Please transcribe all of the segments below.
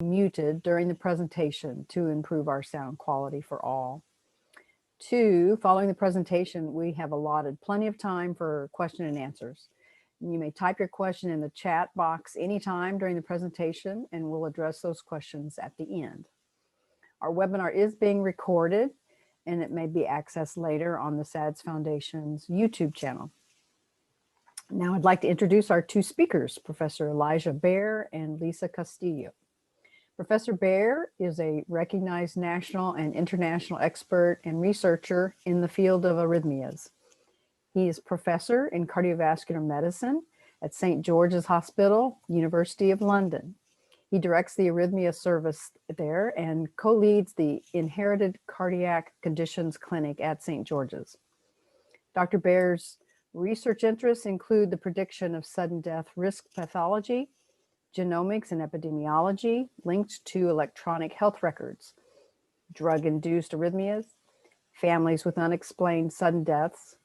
muted during the presentation to improve our sound quality for all. 2, following the presentation, we have allotted plenty of time for question and answers. You may type your question in the chat box anytime during the presentation, and we'll address those questions at the end. Our webinar is being recorded, and it may be accessed later on the SADS Foundation's YouTube channel. Now I'd like to introduce our 2 speakers, Professor Elijah Behr and Lisa Castillo. Professor Behr is a recognized national and international expert and researcher in the field of arrhythmias. He is professor in cardiovascular medicine at St. George's Hospital, University of London. He directs the arrhythmia service there and co-leads the Inherited Cardiac Conditions Clinic at St. George's. Dr. Behr's research interests include the prediction of sudden death risk pathology, genomics and epidemiology linked to electronic health records, drug-induced arrhythmias, families with unexplained sudden deaths,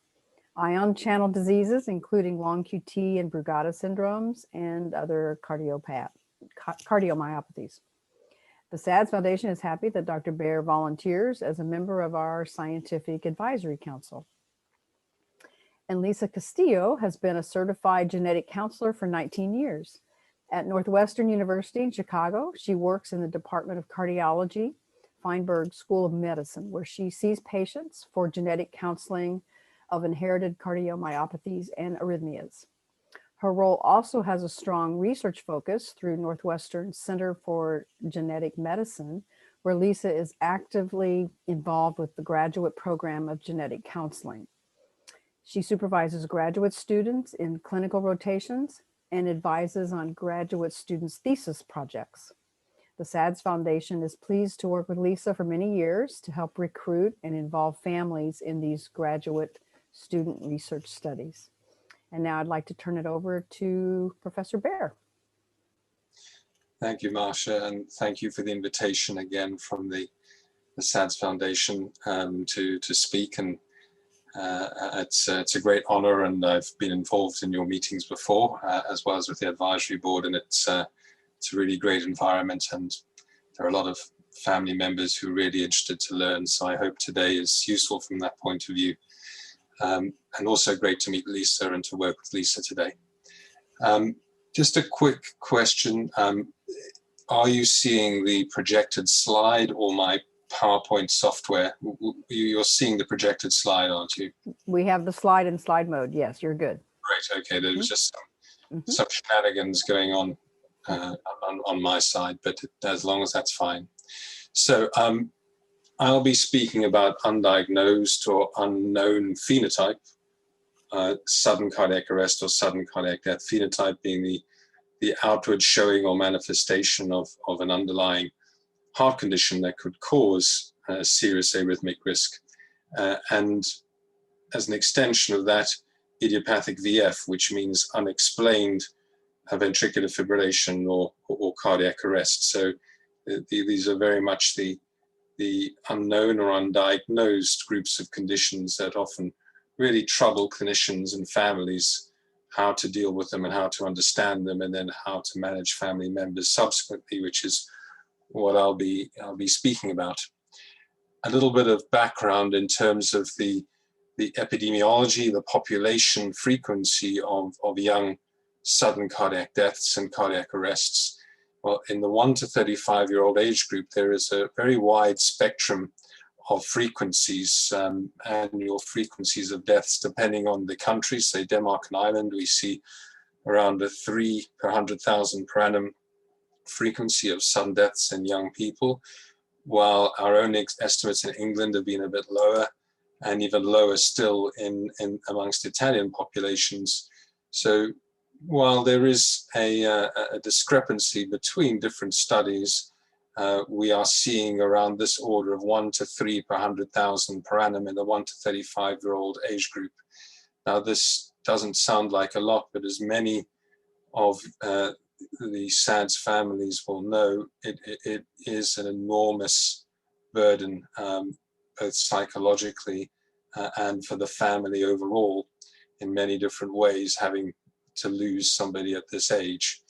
ion channel diseases, including long QT and Brugada syndromes, and other cardiomyopathies. The SADS Foundation is happy that Dr. Behr volunteers as a member of our Scientific Advisory Council. And Lisa Castillo has been a certified genetic counselor for 19 years. At Northwestern University in Chicago, she works in the Department of Cardiology, Feinberg School of Medicine, where she sees patients for genetic counseling of inherited cardiomyopathies and arrhythmias. Her role also has a strong research focus through Northwestern Center for Genetic Medicine, where Lisa is actively involved with the graduate program of genetic counseling. She supervises graduate students in clinical rotations and advises on graduate students' thesis projects. The SADS Foundation is pleased to work with Lisa for many years to help recruit and involve families in these graduate student research studies. And now I'd like to turn it over to Professor Behr. Thank you, Marcia, and thank you for the invitation again from the SADS Foundation to speak. And it's a great honor, and I've been involved in your meetings before, as well as with the advisory board, and it's a really great environment, and there are a lot of family members who are really interested to learn, so I hope today is useful from that point of view. And also great to meet Lisa and to work with Lisa today. Just a quick question, are you seeing the projected slide or my PowerPoint software? You're seeing the projected slide, aren't you? We have the slide in slide mode. Yes, you're good. Great. Okay. There was just some shenanigans going on my side, but as long as that's fine. So I'll be speaking about undiagnosed or unknown phenotype, sudden cardiac arrest or sudden cardiac death. Phenotype being the outward showing or manifestation of an underlying heart condition that could cause a serious arrhythmic risk. And as an extension of that, idiopathic VF, which means unexplained ventricular fibrillation or cardiac arrest. So these are very much the unknown or undiagnosed groups of conditions that often really trouble clinicians and families, how to deal with them and how to understand them, and then how to manage family members subsequently, which is what I'll be speaking about. A little bit of background in terms of the epidemiology, the population frequency of young sudden cardiac deaths and cardiac arrests. Well, in the 1 to 35-year-old age group, there is a very wide spectrum of frequencies, annual frequencies of deaths, depending on the country. Say Denmark and Ireland, we see around a 3 per 100,000 per annum frequency of sudden deaths in young people, while our own estimates in England have been a bit lower, and even lower still in amongst Italian populations. So while there is a discrepancy between different studies, we are seeing around this order of 1 to 3 per 100,000 per annum in the 1 to 35-year-old age group. Now, this doesn't sound like a lot, but as many of the SADS families will know, it is an enormous burden, both psychologically and for the family overall, in many different ways, having to lose somebody at this age.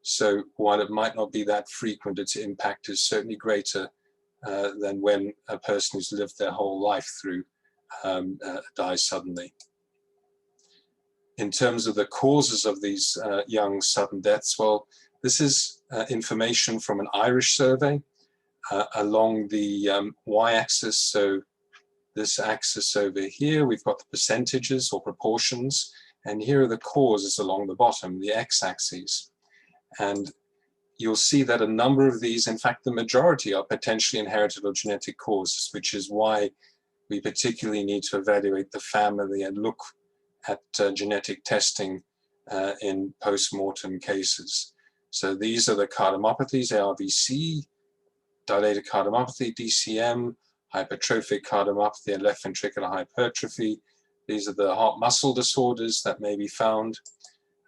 So while it might not be that frequent, its impact is certainly greater than when a person who's lived their whole life through dies suddenly. In terms of the causes of these young sudden deaths, well, this is information from an Irish survey along the y-axis. So this axis over here, we've got the percentages or proportions, and here are the causes along the bottom, the x-axis. And you'll see that a number of these, in fact, the majority are potentially inherited or genetic causes, which is why we particularly need to evaluate the family and look at genetic testing in post-mortem cases. So these are the cardiomyopathies, ARVC, dilated cardiomyopathy, DCM, hypertrophic cardiomyopathy, and left ventricular hypertrophy. These are the heart muscle disorders that may be found.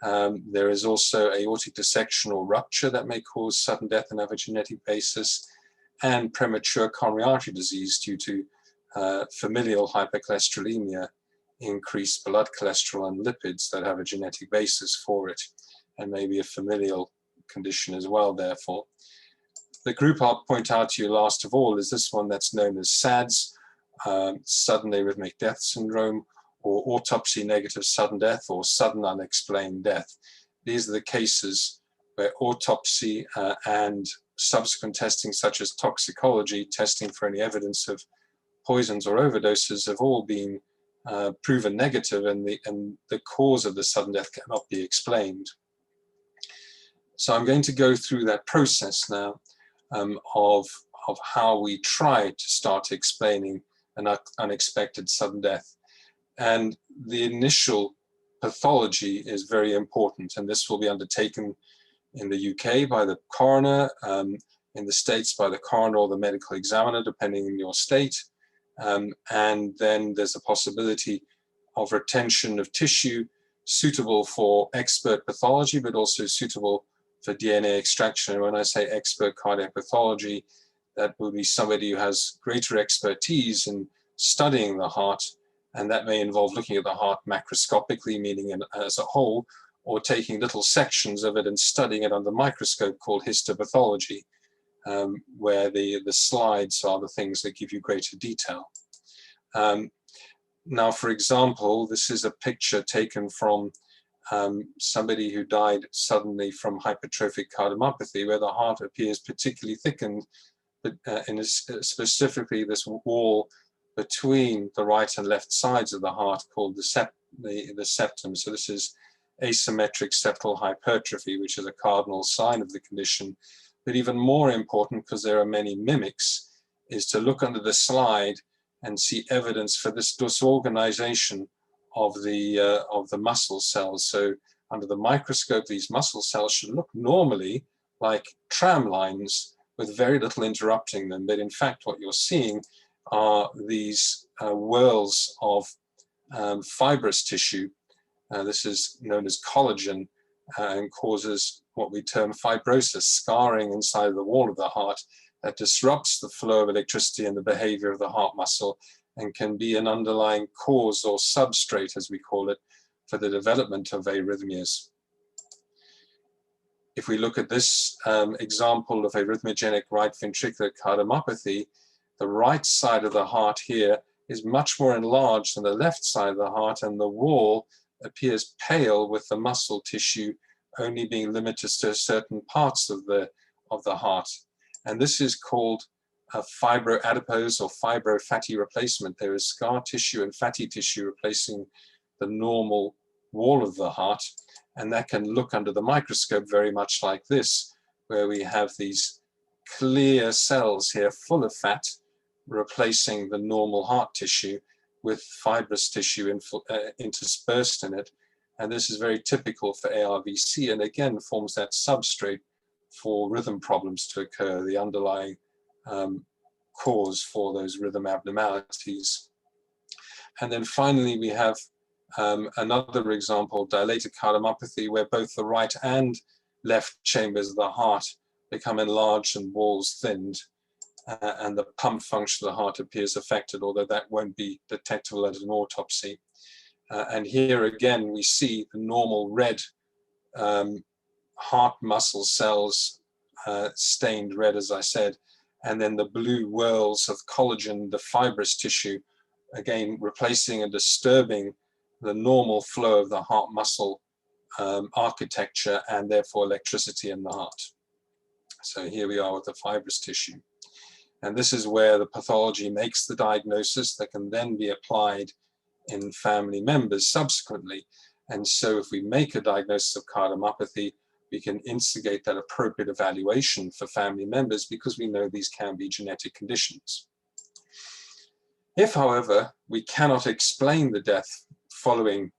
There is also aortic dissection or rupture that may cause sudden death and have a genetic basis, and premature coronary artery disease due to familial hypercholesterolemia, increased blood cholesterol and lipids that have a genetic basis for it, and maybe a familial condition as well, therefore. The group I'll point out to you last of all is this one that's known as SADS, sudden arrhythmic death syndrome, or autopsy negative sudden death, or sudden unexplained death. These are the cases where autopsy and subsequent testing such as toxicology, testing for any evidence of poisons or overdoses, have all been proven negative, and the cause of the sudden death cannot be explained. So I'm going to go through that process now of how we try to start explaining an unexpected sudden death. And the initial pathology is very important, and this will be undertaken in the UK by the coroner, in the States by the coroner or the medical examiner, depending on your state. And then there's a possibility of retention of tissue suitable for expert pathology, but also suitable for DNA extraction. And when I say expert cardiac pathology, that will be somebody who has greater expertise in studying the heart, and that may involve looking at the heart macroscopically, meaning as a whole, or taking little sections of it and studying it under the microscope, called histopathology, where the slides are the things that give you greater detail. Now, for example, this is a picture taken from somebody who died suddenly from hypertrophic cardiomyopathy, where the heart appears particularly thickened, but specifically this wall between the right and left sides of the heart called the septum. So this is asymmetric septal hypertrophy, which is a cardinal sign of the condition. But even more important, because there are many mimics, is to look under the slide and see evidence for this disorganization of the muscle cells. So under the microscope, these muscle cells should look normally like tram lines with very little interrupting them. But in fact, what you're seeing are these whirls of fibrous tissue. This is known as collagen, and causes what we term fibrosis, scarring inside the wall of the heart that disrupts the flow of electricity and the behavior of the heart muscle, and can be an underlying cause or substrate, as we call it, for the development of arrhythmias. If we look at this example of arrhythmogenic right ventricular cardiomyopathy, the right side of the heart here is much more enlarged than the left side of the heart, and the wall appears pale, with the muscle tissue only being limited to certain parts of the heart. And this is called a fibroadipose or fibrofatty replacement. There is scar tissue and fatty tissue replacing the normal wall of the heart, and that can look under the microscope very much like this, where we have these clear cells here full of fat replacing the normal heart tissue with fibrous tissue interspersed in it. And this is very typical for ARVC, and again forms that substrate for rhythm problems to occur, the underlying cause for those rhythm abnormalities. And then finally, we have another example, dilated cardiomyopathy, where both the right and left chambers of the heart become enlarged and walls thinned, and the pump function of the heart appears affected, although that won't be detectable at an autopsy. And here again, we see the normal red heart muscle cells stained red, as I said, and then the blue whorls of collagen, the fibrous tissue, again replacing and disturbing the normal flow of the heart muscle architecture and therefore electricity in the heart. So here we are with the fibrous tissue. And this is where the pathology makes the diagnosis that can then be applied in family members subsequently. And so if we make a diagnosis of cardiomyopathy, we can instigate that appropriate evaluation for family members because we know these can be genetic conditions. If, however, we cannot explain the death following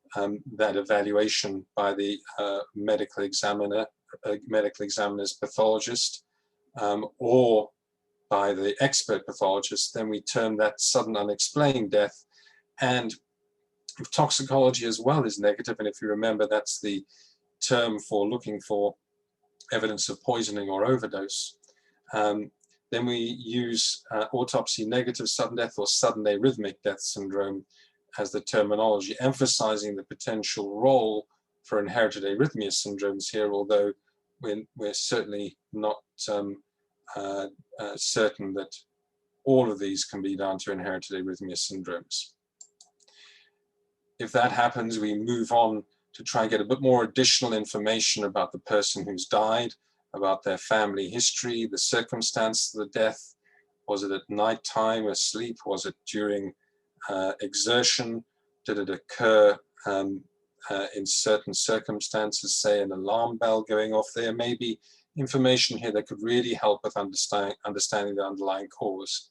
that evaluation by the medical examiner's pathologist or by the expert pathologist, then we term that sudden unexplained death. And if toxicology as well is negative, and if you remember, that's the term for looking for evidence of poisoning or overdose, then we use autopsy negative sudden death or sudden arrhythmic death syndrome as the terminology, emphasizing the potential role for inherited arrhythmia syndromes here, although we're certainly not certain that all of these can be down to inherited arrhythmia syndromes. If that happens, we move on to try and get a bit more additional information about the person who's died, about their family history, the circumstance of the death. Was it at night time, asleep? Was it during exertion? Did it occur in certain circumstances, say an alarm bell going off? There may be information here that could really help with understanding the underlying cause.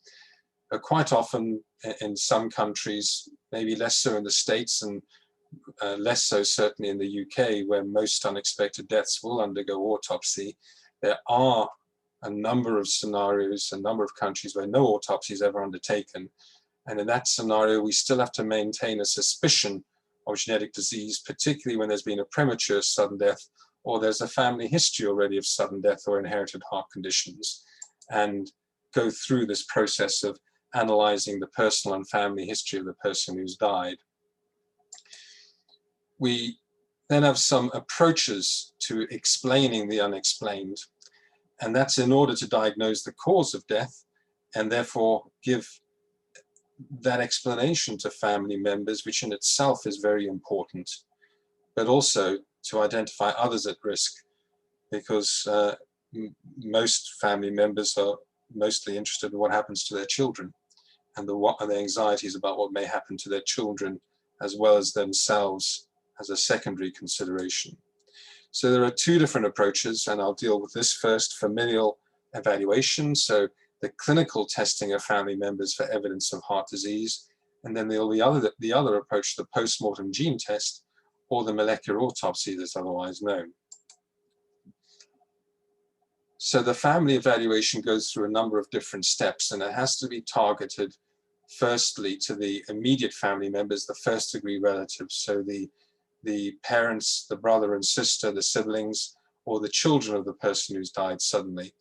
But quite often in some countries, maybe less so in the States and less so certainly in the UK, where most unexpected deaths will undergo autopsy, there are a number of scenarios, a number of countries where no autopsy is ever undertaken. And in that scenario, we still have to maintain a suspicion of genetic disease, particularly when there's been a premature sudden death or there's a family history already of sudden death or inherited heart conditions, and go through this process of analyzing the personal and family history of the person who's died. We then have some approaches to explaining the unexplained, and that's in order to diagnose the cause of death and therefore give that explanation to family members, which in itself is very important, but also to identify others at risk, because most family members are mostly interested in what happens to their children and the anxieties about what may happen to their children as well as themselves as a secondary consideration. So there are two different approaches, and I'll deal with this first: familial evaluation, so the clinical testing of family members for evidence of heart disease, and then there'll be the other approach, the post-mortem gene test or the molecular autopsy that's otherwise known. So the family evaluation goes through a number of different steps, and it has to be targeted firstly to the immediate family members, the first degree relatives, so the parents, the brother and sister, the siblings, or the children of the person who's died suddenly.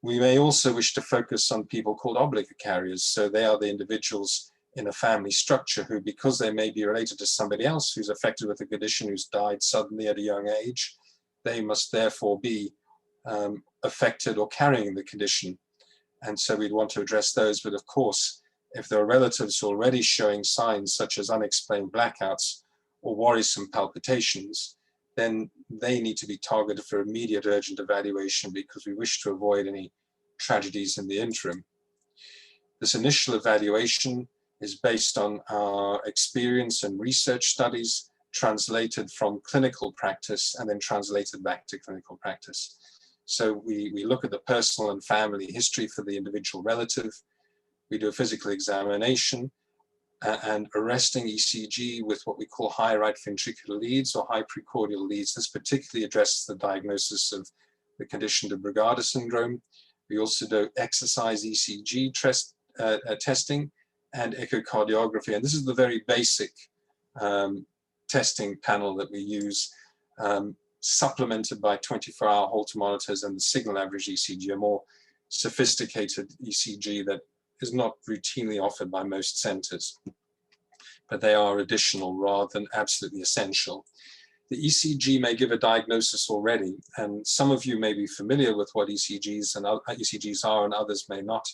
We may also wish to focus on people called obligate carriers, so they are the individuals in a family structure who, because they may be related to somebody else who's affected with a condition who's died suddenly at a young age, they must therefore be affected or carrying the condition. And so we'd want to address those. But of course, if there are relatives already showing signs such as unexplained blackouts or worrisome palpitations, then they need to be targeted for immediate urgent evaluation because we wish to avoid any tragedies in the interim. This initial evaluation is based on our experience and research studies translated from clinical practice and then translated back to clinical practice. So we look at the personal and family history for the individual relative. We do a physical examination and arresting ECG with what we call high right ventricular leads or high precordial leads. This particularly addresses the diagnosis of the condition de Brugada syndrome. We also do exercise ECG testing and echocardiography. And this is the very basic testing panel that we use, supplemented by 24-hour Holter monitors and the signal average ECG, a more sophisticated ECG that is not routinely offered by most centers, but they are additional rather than absolutely essential. The ECG may give a diagnosis already, and some of you may be familiar with what ECGs are and others may not.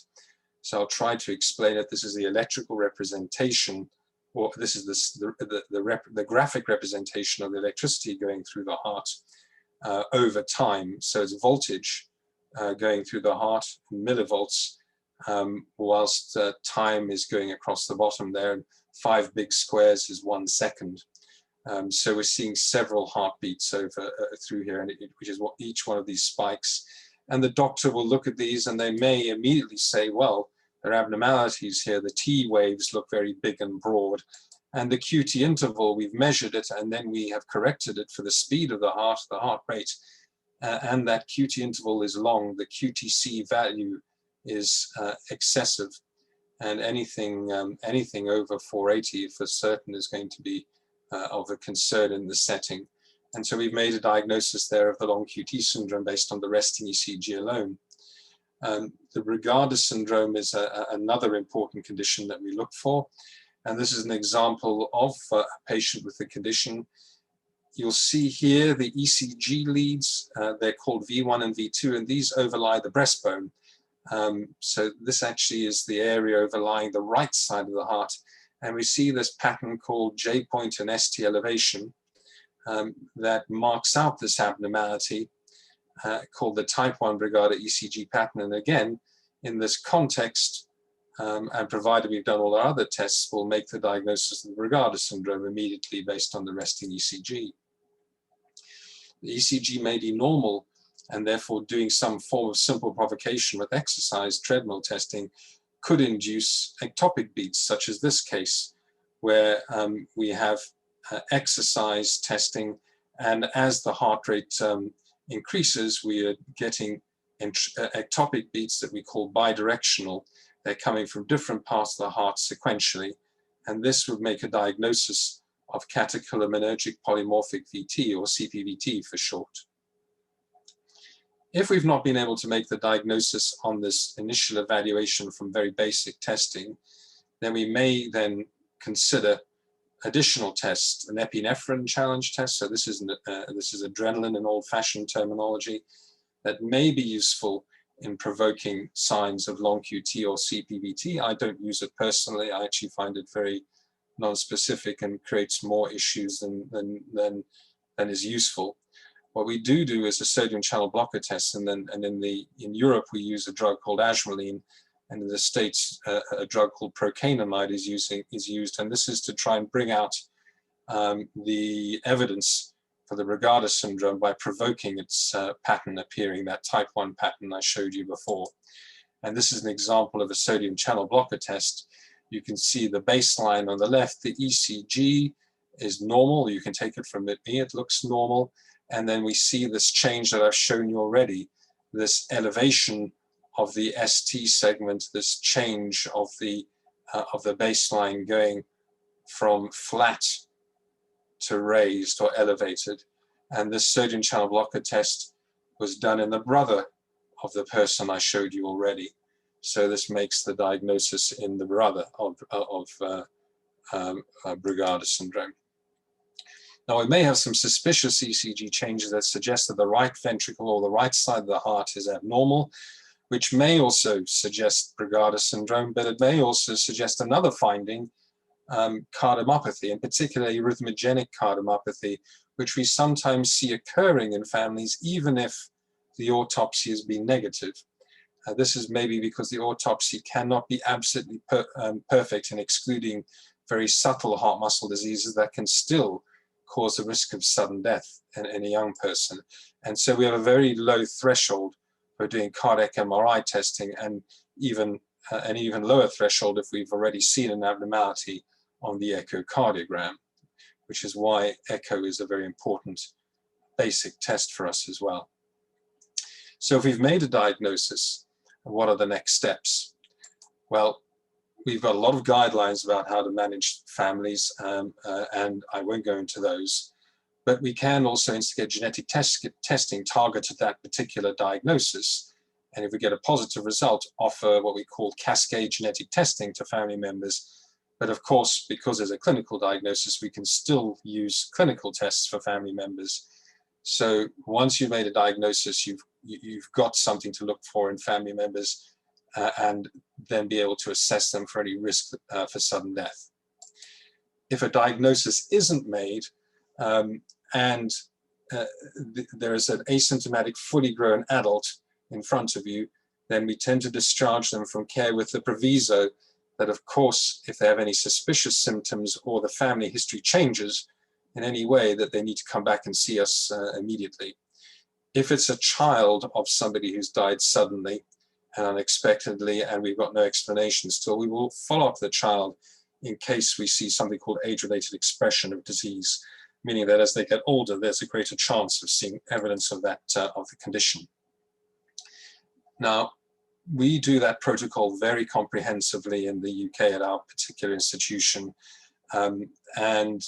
So I'll try to explain it. This is the electrical representation, or this is the graphic representation of the electricity going through the heart over time. So it's voltage going through the heart, millivolts, whilst time is going across the bottom there. And 5 big squares is 1 second. So we're seeing several heartbeats over through here, and which is what each one of these spikes. And the doctor will look at these and they may immediately say, well, there are abnormalities here. The T waves look very big and broad. And the QT interval, we've measured it and then we have corrected it for the speed of the heart rate. And that QT interval is long. The QTC value is excessive. And anything over 480 for certain is going to be of a concern in the setting. And so we've made a diagnosis there of the long QT syndrome based on the resting ECG alone. The Brugada syndrome is another important condition that we look for. And this is an example of a patient with the condition. You'll see here the ECG leads, they're called V1 and V2, and these overlie the breastbone. So this actually is the area overlying the right side of the heart. And we see this pattern called J point and ST elevation that marks out this abnormality called the type 1 Brugada ECG pattern. And again, in this context, and provided we've done all our other tests, we'll make the diagnosis of the Brugada syndrome immediately based on the resting ECG. The ECG may be normal, and therefore doing some form of simple provocation with exercise, treadmill testing, could induce ectopic beats, such as this case, where we have exercise testing, and as the heart rate increases, we are getting ectopic beats that we call bidirectional. They're coming from different parts of the heart sequentially, and this would make a diagnosis of catecholaminergic polymorphic VT, or CPVT for short. If we've not been able to make the diagnosis on this initial evaluation from very basic testing, then we may then consider additional tests, an epinephrine challenge test. So this is adrenaline in old-fashioned terminology that may be useful in provoking signs of long QT or CPVT. I don't use it personally. I actually find it very non-specific and creates more issues than is useful. What we do is a sodium channel blocker test, and in Europe we use a drug called ajmaline, and in the States a drug called procainamide is used, and this is to try and bring out the evidence for the Brugada syndrome by provoking its pattern appearing, that type 1 pattern I showed you before. And this is an example of a sodium channel blocker test. You can see the baseline on the left, the ECG is normal. You can take it from me, it looks normal. And then we see this change that I've shown you already, this elevation of the ST segment, this change of the baseline going from flat to raised or elevated. And this sodium channel blocker test was done in the brother of the person I showed you already. So this makes the diagnosis in the brother of Brugada syndrome. Now, we may have some suspicious ECG changes that suggest that the right ventricle or the right side of the heart is abnormal, which may also suggest Brugada syndrome, but it may also suggest another finding, cardiomyopathy, in particular arrhythmogenic cardiomyopathy, which we sometimes see occurring in families even if the autopsy has been negative. This is maybe because the autopsy cannot be absolutely perfect in excluding very subtle heart muscle diseases that can still cause a risk of sudden death in a young person. And so we have a very low threshold for doing cardiac MRI testing, and even an even lower threshold if we've already seen an abnormality on the echocardiogram, which is why echo is a very important basic test for us as well. So if we've made a diagnosis, what are the next steps? Well, we've got a lot of guidelines about how to manage families, and I won't go into those. But we can also instigate genetic testing targeted at that particular diagnosis. And if we get a positive result, offer what we call cascade genetic testing to family members But of course, because there's a clinical diagnosis, we can still use clinical tests for family members. So once you've made a diagnosis, you've got something to look for in family members, and then be able to assess them for any risk for sudden death. If a diagnosis isn't made, and there is an asymptomatic, fully grown adult in front of you, then we tend to discharge them from care with the proviso that, of course, if they have any suspicious symptoms or the family history changes in any way, that they need to come back and see us immediately. If it's a child of somebody who's died suddenly and unexpectedly, and we've got no explanation still, we will follow up the child in case we see something called age-related expression of disease, meaning that as they get older, there's a greater chance of seeing evidence of that, of the condition. Now, we do that protocol very comprehensively in the UK at our particular institution. And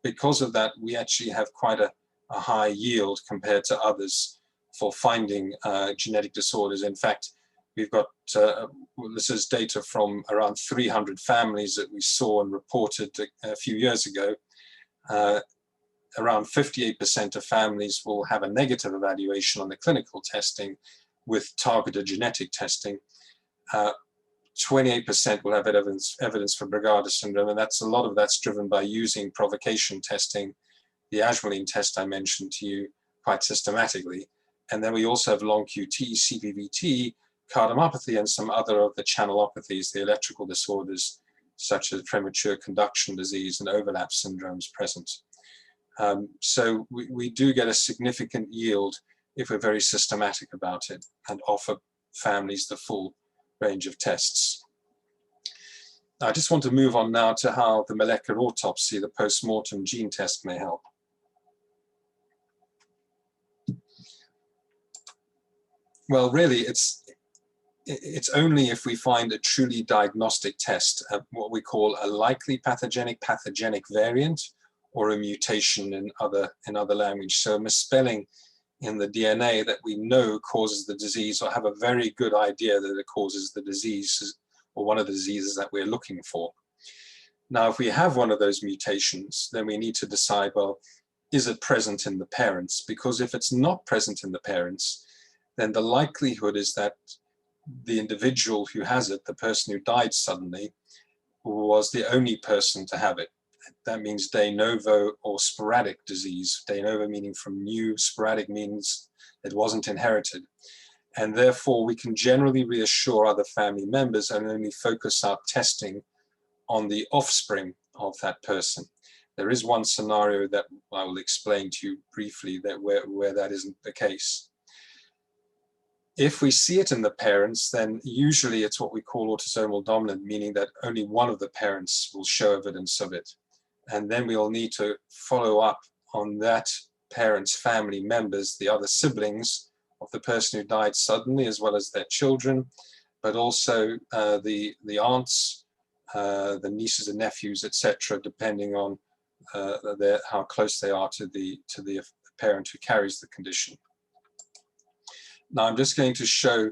because of that, we actually have quite a high yield compared to others for finding genetic disorders. In fact, we've got, this is data from around 300 families that we saw and reported a few years ago. Around 58% of families will have a negative evaluation on the clinical testing with targeted genetic testing. 28% will have evidence for Brugada syndrome, and a lot of that's driven by using provocation testing, the Ashmolean test I mentioned to you, quite systematically. And then we also have long QT, CPVT, cardiomyopathy, and some other of the channelopathies, the electrical disorders, such as premature conduction disease and overlap syndromes present. So we do get a significant yield if we're very systematic about it and offer families the full range of tests. Now, I just want to move on now to how the molecular autopsy, the post-mortem gene test, may help. Well, really, it's only if we find a truly diagnostic test, what we call a likely pathogenic variant, or a mutation in other language. So misspelling in the DNA that we know causes the disease, or have a very good idea that it causes the disease, or one of the diseases that we're looking for. Now, if we have one of those mutations, then we need to decide, well, is it present in the parents? Because if it's not present in the parents, then the likelihood is that the individual who has it, the person who died suddenly, was the only person to have it. That means de novo or sporadic disease. De novo meaning from new, sporadic means it wasn't inherited. And therefore, we can generally reassure other family members and only focus our testing on the offspring of that person. There is one scenario that I will explain to you briefly that where that isn't the case. If we see it in the parents, then usually it's what we call autosomal dominant, meaning that only one of the parents will show evidence of it. And then we'll need to follow up on that parent's family members, the other siblings of the person who died suddenly, as well as their children, but also the aunts, the nieces and nephews, etc., depending on how close they are to the parent who carries the condition. Now, I'm just going to show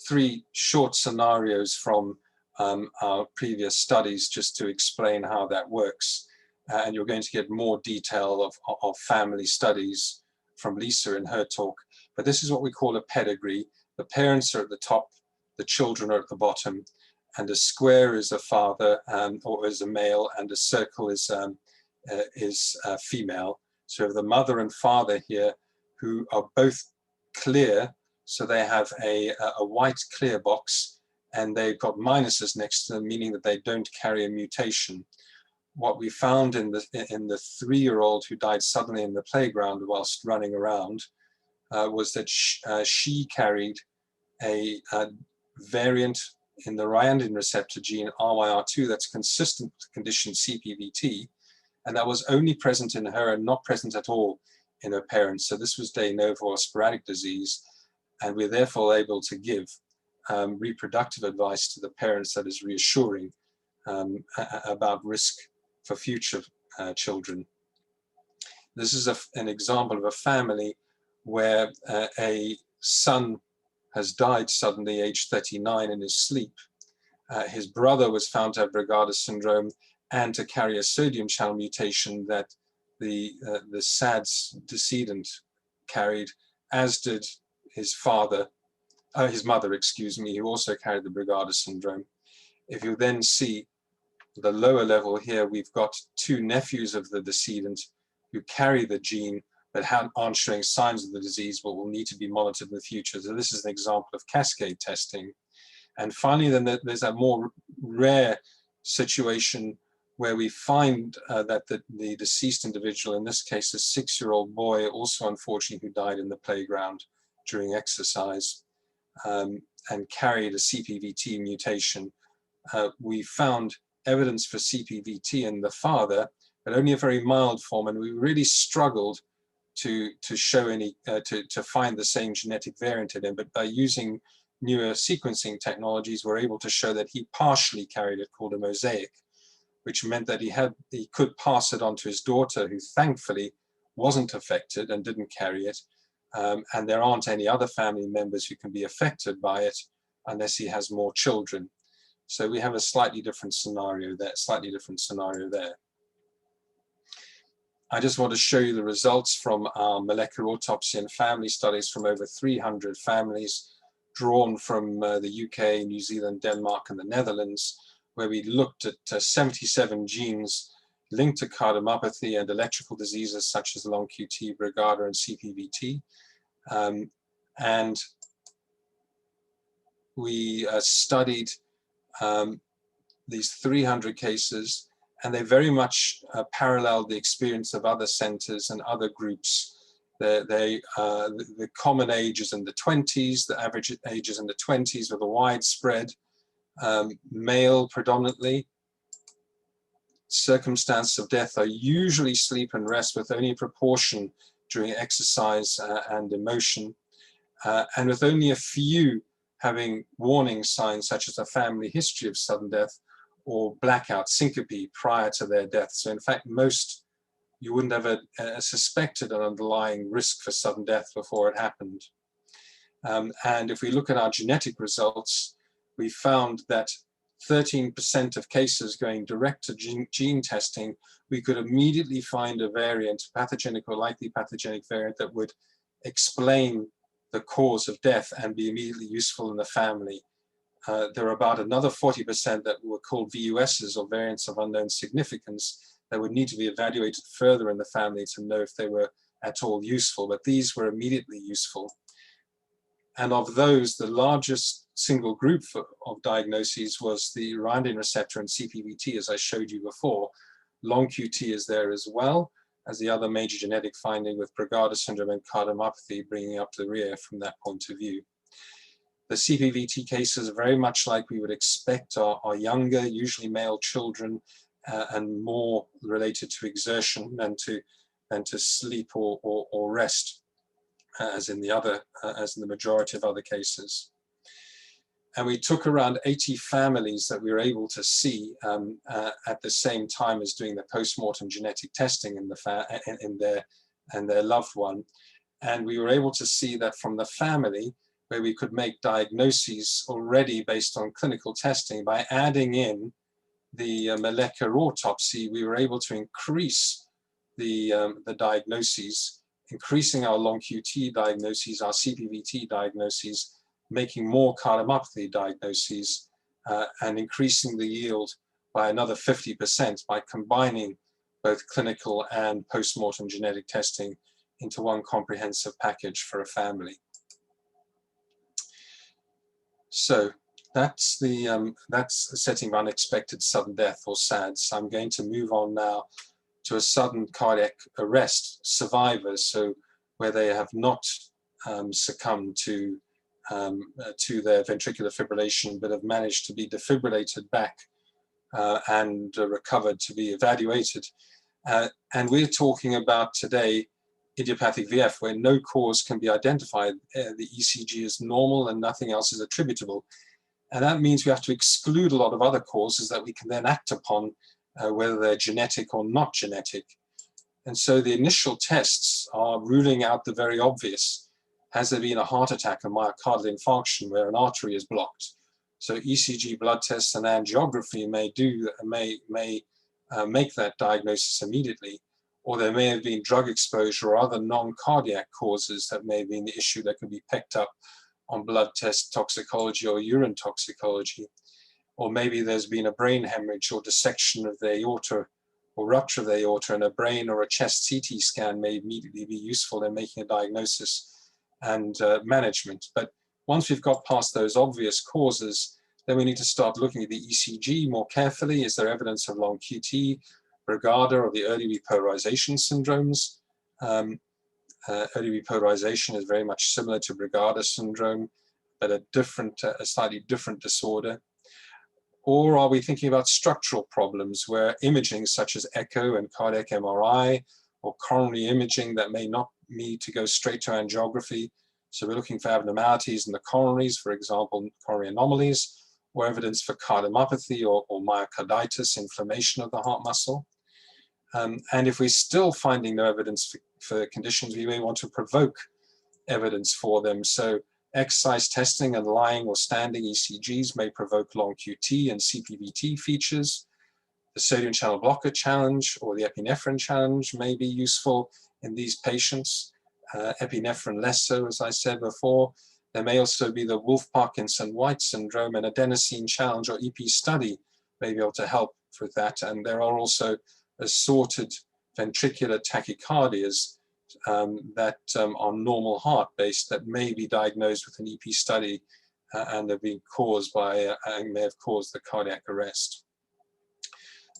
3 short scenarios from our previous studies just to explain how that works. And you're going to get more detail of family studies from Lisa in her talk. But this is what we call a pedigree. The parents are at the top, the children are at the bottom, and a square is a father or is a male, and a circle is female. So we have the mother and father here who are both clear. So they have a white clear box, and they've got minuses next to them, meaning that they don't carry a mutation. What we found in the 3-year-old who died suddenly in the playground whilst running around was that she carried a variant in the ryanodine receptor gene RYR2 that's consistent with the condition CPVT, and that was only present in her and not present at all in her parents. So this was de novo or sporadic disease, and we're therefore able to give reproductive advice to the parents that is reassuring about risk for future children. This is an example of a family where a son has died suddenly, age 39, in his sleep, His brother was found to have Brugada syndrome and to carry a sodium channel mutation that the SADS decedent carried, as did his mother, excuse me, who also carried the Brugada syndrome. If you then see the lower level here, we've got two nephews of the decedent who carry the gene but aren't showing signs of the disease, but will need to be monitored in the future. So this is an example of cascade testing. And finally, then there's a more rare situation where we find that the deceased individual, in this case, a 6-year-old boy, also unfortunately who died in the playground during exercise, and carried a CPVT mutation. We found evidence for CPVT in the father, but only a very mild form, and we really struggled to show any to find the same genetic variant in him. But by using newer sequencing technologies, we're able to show that he partially carried it, called a mosaic, which meant that he could pass it on to his daughter, who thankfully wasn't affected and didn't carry it. And there aren't any other family members who can be affected by it unless he has more children. So we have a slightly different scenario there. I just want to show you the results from our molecular autopsy and family studies from over 300 families drawn from the UK, New Zealand, Denmark, and the Netherlands, where we looked at 77 genes linked to cardiomyopathy and electrical diseases such as long QT, Brugada, and CPVT. And we studied these 300 cases, and they very much paralleled the experience of other centers and other groups. The common age is in the 20s, the average age is in the 20s with a widespread, male predominantly. Circumstances of death are usually sleep and rest, with only a proportion during exercise and emotion, and with only a few having warning signs such as a family history of sudden death or blackout, syncope prior to their death. So in fact, most, you wouldn't have suspected an underlying risk for sudden death before it happened. And if we look at our genetic results, we found that 13% of cases going direct to gene testing, we could immediately find a variant, pathogenic or likely pathogenic variant, that would explain the cause of death and be immediately useful in the family. There are about another 40% that were called VUSs, or variants of unknown significance, that would need to be evaluated further in the family to know if they were at all useful, but these were immediately useful. And of those, the largest single group of diagnoses was the ryanodine receptor and CPVT, as I showed you before. Long QT is there as well as the other major genetic finding, with Brugada syndrome and cardiomyopathy bringing up the rear from that point of view. The CPVT cases, very much like we would expect, are younger, usually male children, and more related to exertion than to sleep or rest, as in the majority of other cases. And we took around 80 families that we were able to see at the same time as doing the post-mortem genetic testing in their loved one. And we were able to see that from the family, where we could make diagnoses already based on clinical testing, by adding in the molecular autopsy, we were able to increase the diagnoses, increasing our long QT diagnoses, our CPVT diagnoses, making more cardiomyopathy diagnoses, and increasing the yield by another 50% by combining both clinical and post-mortem genetic testing into one comprehensive package for a family. So that's a setting of unexpected sudden death, or SADS. I'm going to move on now to a sudden cardiac arrest survivors, so where they have not succumbed to their ventricular fibrillation, but have managed to be defibrillated back and recovered to be evaluated. And we're talking about today idiopathic VF, where no cause can be identified. The ECG is normal and nothing else is attributable. And that means we have to exclude a lot of other causes that we can then act upon, whether they're genetic or not genetic. And so the initial tests are ruling out the very obvious. Has there been a heart attack, a myocardial infarction, where an artery is blocked? So ECG, blood tests, and angiography may make that diagnosis immediately, or there may have been drug exposure or other non-cardiac causes that may have been the issue that could be picked up on blood test toxicology or urine toxicology. Or maybe there's been a brain hemorrhage or dissection of the aorta or rupture of the aorta, and a brain or a chest CT scan may immediately be useful in making a diagnosis and management. But once we've got past those obvious causes, then we need to start looking at the ECG more carefully. Is there evidence of long QT, Brugada, or the early repolarization syndromes? Early repolarization is very much similar to Brugada syndrome, but a slightly different disorder. Or are we thinking about structural problems where imaging such as echo and cardiac MRI or coronary imaging that may not need to go straight to angiography? So we're looking for abnormalities in the coronaries, for example, coronary anomalies, or evidence for cardiomyopathy or myocarditis, inflammation of the heart muscle. And if we're still finding no evidence for conditions, we may want to provoke evidence for them. So exercise testing and lying or standing ECGs may provoke long QT and CPVT features. The sodium channel blocker challenge or the epinephrine challenge may be useful in these patients. Epinephrine less so, as I said before. There may also be the Wolff-Parkinson-White syndrome, and adenosine challenge or EP study may be able to help with that. And there are also assorted ventricular tachycardias that are normal heart-based that may be diagnosed with an EP study and have been caused by, and may have caused the cardiac arrest.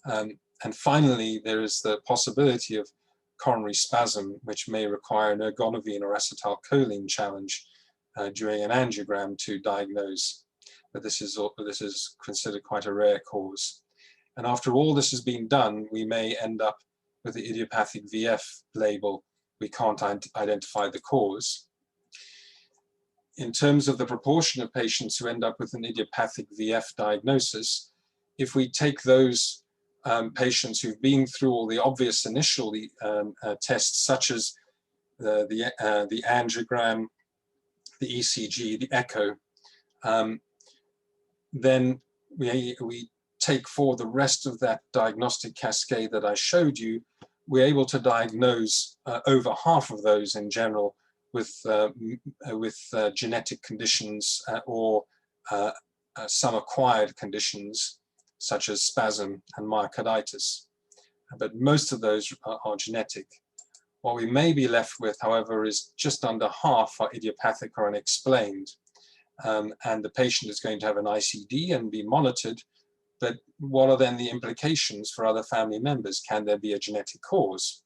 And finally, there is the possibility of coronary spasm, which may require an ergonovine or acetylcholine challenge during an angiogram to diagnose. But this is considered quite a rare cause. And after all this has been done, we may end up with the idiopathic VF label. We can't identify the cause. In terms of the proportion of patients who end up with an idiopathic VF diagnosis, if we take those patients who've been through all the obvious initial tests, such as the angiogram, the ECG, the echo, then we take forward the rest of that diagnostic cascade that I showed you. We're able to diagnose over half of those in general with genetic conditions or some acquired conditions such as spasm and myocarditis. But most of those are genetic. What we may be left with, however, is just under half are idiopathic or unexplained. And the patient is going to have an ICD and be monitored. But what are then the implications for other family members? Can there be a genetic cause?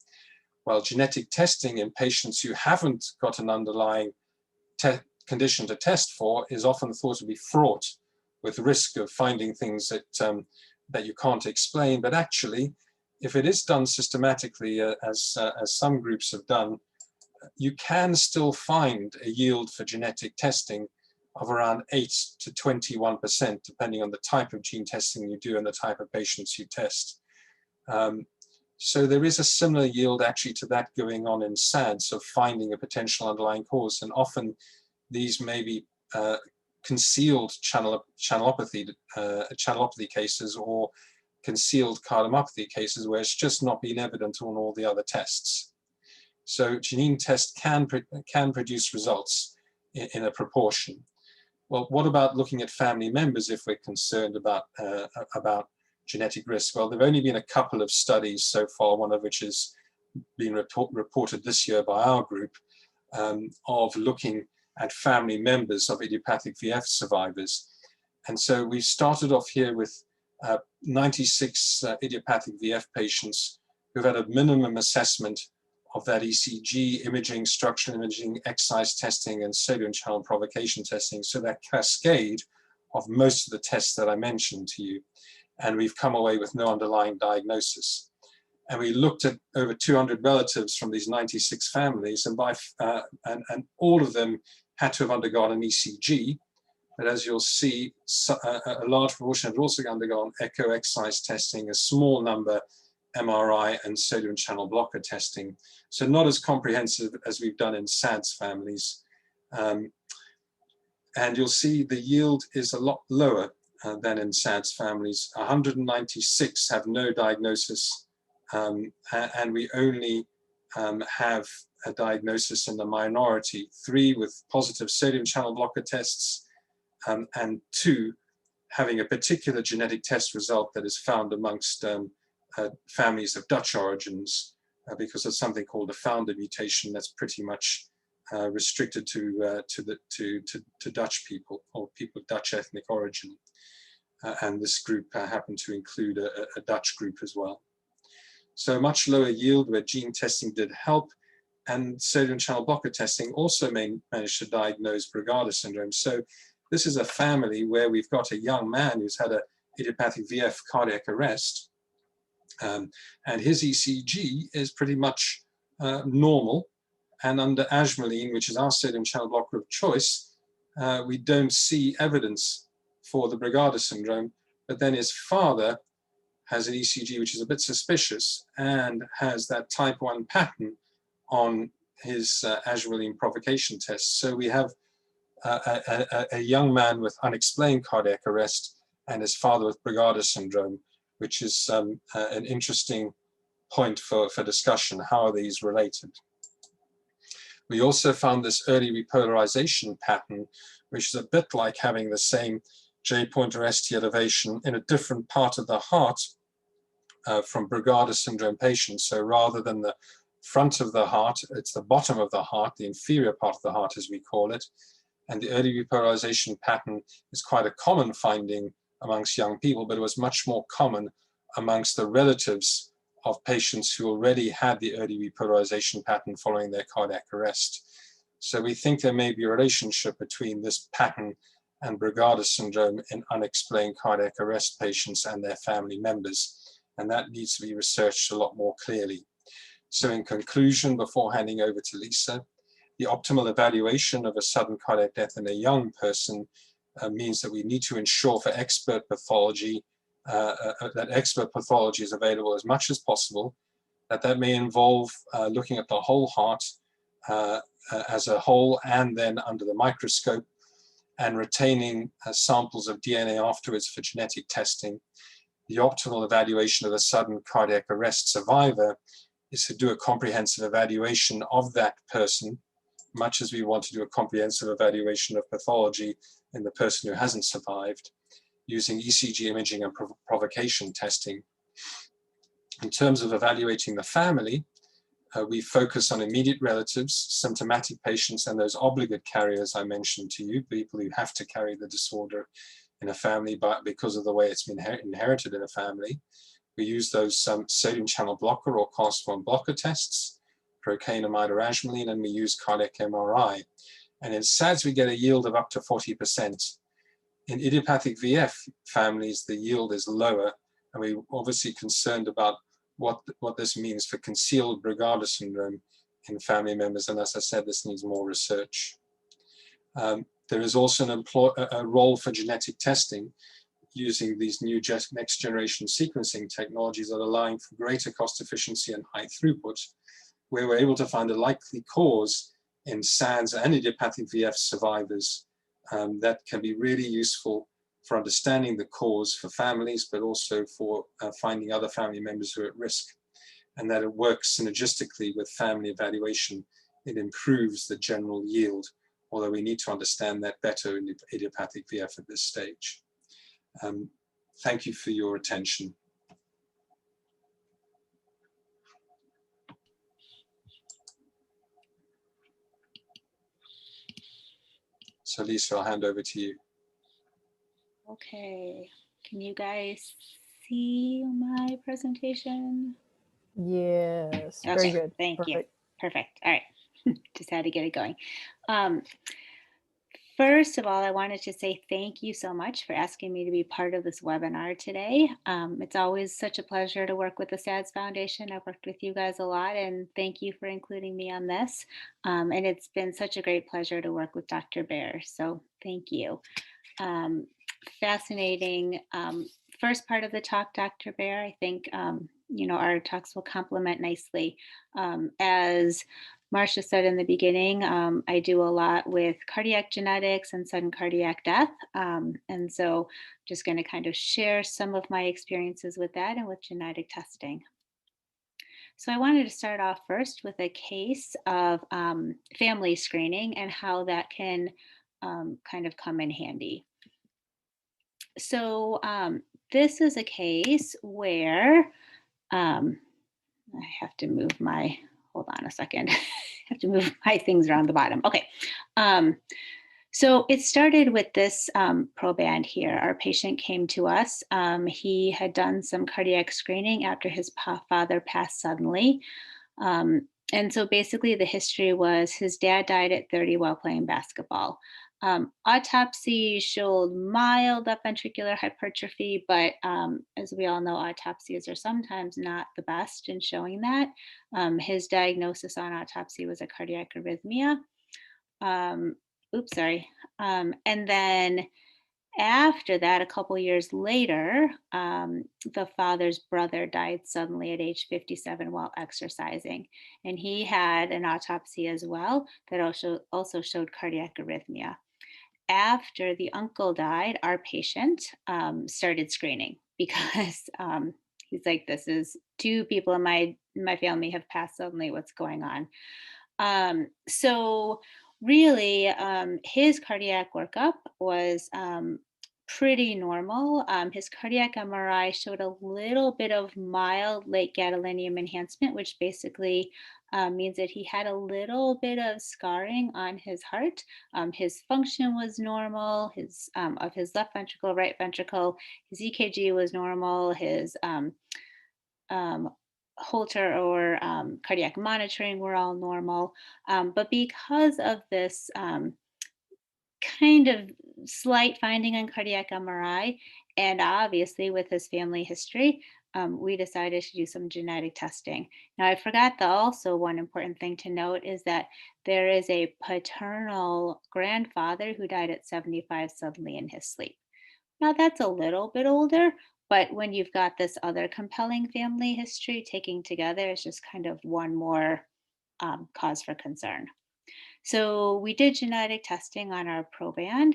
Well, genetic testing in patients who haven't got an underlying condition to test for is often thought to be fraught with risk of finding things that you can't explain. But actually, if it is done systematically, as some groups have done, you can still find a yield for genetic testing of around 8 to 21%, depending on the type of gene testing you do and the type of patients you test. So there is a similar yield actually to that going on in SADS of finding a potential underlying cause. And often these may be concealed channelopathy cases or concealed cardiomyopathy cases where it's just not been evident on all the other tests. So genome test can produce results in a proportion. Well, what about looking at family members if we're concerned about genetic risk? Well, there have only been a couple of studies so far, one of which has been reported this year by our group, of looking at family members of idiopathic VF survivors. And so we started off here with 96 idiopathic VF patients who've had a minimum assessment of that ECG, imaging, structural imaging, exercise testing, and sodium channel provocation testing. So that cascade of most of the tests that I mentioned to you. And we've come away with no underlying diagnosis. And we looked at over 200 relatives from these 96 families, and all of them had to have undergone an ECG. But as you'll see, a large proportion had also undergone echo, exercise testing, a small number MRI and sodium channel blocker testing. So not as comprehensive as we've done in SADS families. And you'll see the yield is a lot lower than in SADS families. 196 have no diagnosis, and we only have a diagnosis in the minority, 3 with positive sodium channel blocker tests, and 2 having a particular genetic test result that is found amongst families of Dutch origins because of something called a founder mutation that's pretty much restricted to Dutch people or people of Dutch ethnic origin. And this group happened to include a Dutch group as well. So much lower yield where gene testing did help, and sodium channel blocker testing also managed to diagnose Brugada syndrome. So this is a family where we've got a young man who's had an idiopathic VF cardiac arrest, and his ECG is pretty much normal. And under ajmaline, which is our sodium channel blocker of choice, we don't see evidence for the Brugada syndrome. But then his father has an ECG which is a bit suspicious and has that type 1 pattern on his ajmaline provocation test. So we have a young man with unexplained cardiac arrest and his father with Brugada syndrome, which is an interesting point for discussion. How are these related? We also found this early repolarization pattern, which is a bit like having the same J-pointer ST elevation in a different part of the heart from Brugada syndrome patients. So rather than the front of the heart, it's the bottom of the heart, the inferior part of the heart as we call it. And the early repolarization pattern is quite a common finding amongst young people, but it was much more common amongst the relatives of patients who already had the early repolarization pattern following their cardiac arrest. So we think there may be a relationship between this pattern and Brugada syndrome in unexplained cardiac arrest patients and their family members. And that needs to be researched a lot more clearly. So in conclusion, before handing over to Lisa, the optimal evaluation of a sudden cardiac death in a young person means that we need to ensure for expert pathology that expert pathology is available as much as possible, that may involve looking at the whole heart as a whole and then under the microscope and retaining samples of DNA afterwards for genetic testing. The optimal evaluation of a sudden cardiac arrest survivor is to do a comprehensive evaluation of that person, much as we want to do a comprehensive evaluation of pathology in the person who hasn't survived, using ECG imaging and provocation testing. In terms of evaluating the family, we focus on immediate relatives, symptomatic patients, and those obligate carriers I mentioned to you, people who have to carry the disorder in a family because of the way it's been inherited in a family. We use those sodium channel blocker or class 1 blocker tests, procainamide or ajmaline, and we use cardiac MRI. And in SADS, we get a yield of up to 40%. In idiopathic VF families, the yield is lower, and we're obviously concerned about what this means for concealed Brugada syndrome in family members. And as I said, this needs more research. There is also a role for genetic testing using these new next generation sequencing technologies that are allowing for greater cost efficiency and high throughput, where we're able to find a likely cause in SADS and idiopathic VF survivors that can be really useful for understanding the cause for families, but also for finding other family members who are at risk, and that it works synergistically with family evaluation. It improves the general yield, although we need to understand that better in idiopathic VF at this stage. Thank you for your attention. So Lisa, I'll hand over to you. Okay, can you guys see my presentation? Yes, okay, very good. Thank Perfect. you. Perfect. All right, just had to get it going. First of all, I wanted to say thank you so much for asking me to be part of this webinar today. It's always such a pleasure to work with the SADS Foundation. I've worked with you guys a lot, and thank you for including me on this. And it's been such a great pleasure to work with Dr. Behr, so thank you. Fascinating first part of the talk, Dr. Behr. I think our talks will complement nicely. As Marcia said in the beginning, I do a lot with cardiac genetics and sudden cardiac death. And so I'm just going to kind of share some of my experiences with that and with genetic testing. So I wanted to start off first with a case of family screening and how that can kind of come in handy. So this is a case where um, I have to move my, hold on a second. I have to move my things around the bottom. Okay. Um, so it started with this proband here. Our patient came to us. He had done some cardiac screening after his father passed suddenly. And so basically the history was his dad died at 30 while playing basketball. Autopsy showed mild left ventricular hypertrophy, but as we all know, autopsies are sometimes not the best in showing that. His diagnosis on autopsy was a cardiac arrhythmia. Um, Oops, sorry. And then after that, a couple years later, the father's brother died suddenly at age 57 while exercising. And he had an autopsy as well that also showed cardiac arrhythmia. After the uncle died, our patient started screening because he's like, this is two people in my family have passed suddenly. What's going on? So really, his cardiac workup was pretty normal. His cardiac MRI showed a little bit of mild late gadolinium enhancement, which basically means that he had a little bit of scarring on his heart. His function was normal. His of his left ventricle, right ventricle. His EKG was normal. His um, Holter or cardiac monitoring were all normal. But because of this kind of slight finding on cardiac MRI, and obviously with his family history, we decided to do some genetic testing. Now, I forgot that also one important thing to note is that there is a paternal grandfather who died at 75 suddenly in his sleep. Now, that's a little bit older, but when you've got this other compelling family history taking together, it's just kind of one more cause for concern. So we did genetic testing on our proband,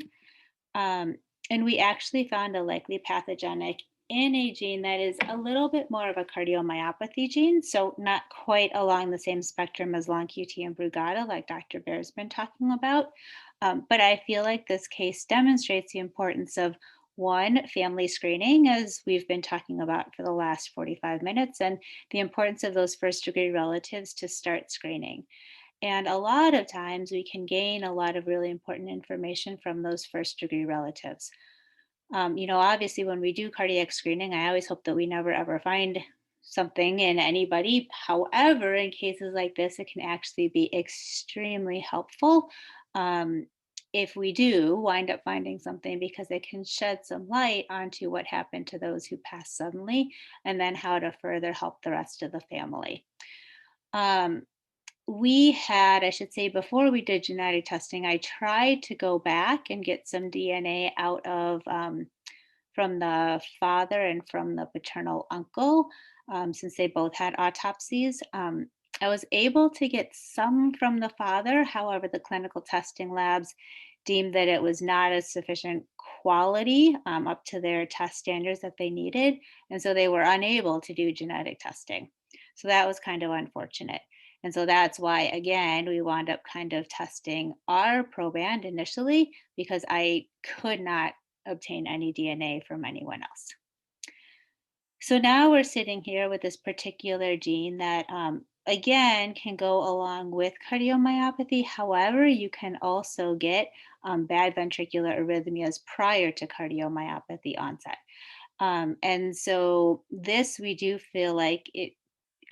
um, and we actually found a likely pathogenic in a gene that is a little bit more of a cardiomyopathy gene, so not quite along the same spectrum as long QT and Brugada, like Dr. Behr's been talking about. But I feel like this case demonstrates the importance of one, family screening, as we've been talking about for the last 45 minutes, and the importance of those first degree relatives to start screening. And a lot of times we can gain a lot of really important information from those first degree relatives. Obviously, when we do cardiac screening, I always hope that we never ever find something in anybody. However, in cases like this, it can actually be extremely helpful if we do wind up finding something because it can shed some light onto what happened to those who passed suddenly and then how to further help the rest of the family. We had, I should say, before we did genetic testing, I tried to go back and get some DNA out of from the father and from the paternal uncle, since they both had autopsies. I was able to get some from the father. However, the clinical testing labs deemed that it was not a sufficient quality up to their test standards that they needed. And so they were unable to do genetic testing. So that was kind of unfortunate. And so that's why, again, we wound up kind of testing our proband initially because I could not obtain any DNA from anyone else. So now we're sitting here with this particular gene that, again, can go along with cardiomyopathy. However, you can also get bad ventricular arrhythmias prior to cardiomyopathy onset. And so this, we do feel like it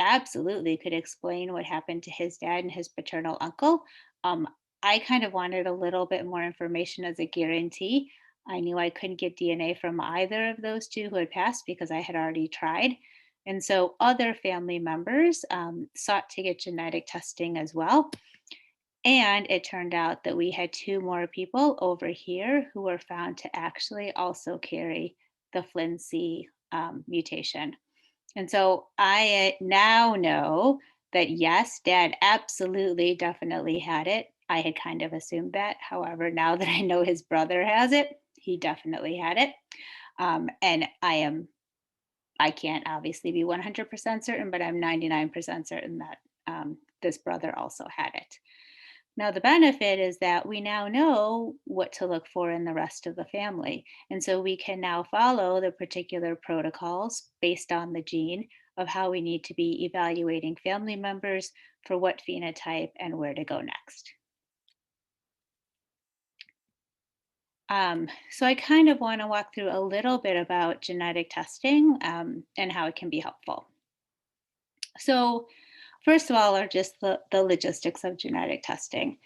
absolutely could explain what happened to his dad and his paternal uncle. Um, I kind of wanted a little bit more information as a guarantee. I knew I couldn't get DNA from either of those two who had passed because I had already tried. And so other family members sought to get genetic testing as well. And it turned out that we had two more people over here who were found to actually also carry the FLINC mutation. And so I now know that yes, Dad absolutely, definitely had it. I had kind of assumed that. However, now that I know his brother has it, he definitely had it. And I can't obviously be 100% certain, but I'm 99% certain that this brother also had it. Now, the benefit is that we now know what to look for in the rest of the family. And so we can now follow the particular protocols based on the gene of how we need to be evaluating family members for what phenotype and where to go next. So I kind of want to walk through a little bit about genetic testing and how it can be helpful. So first of all are just the logistics of genetic testing.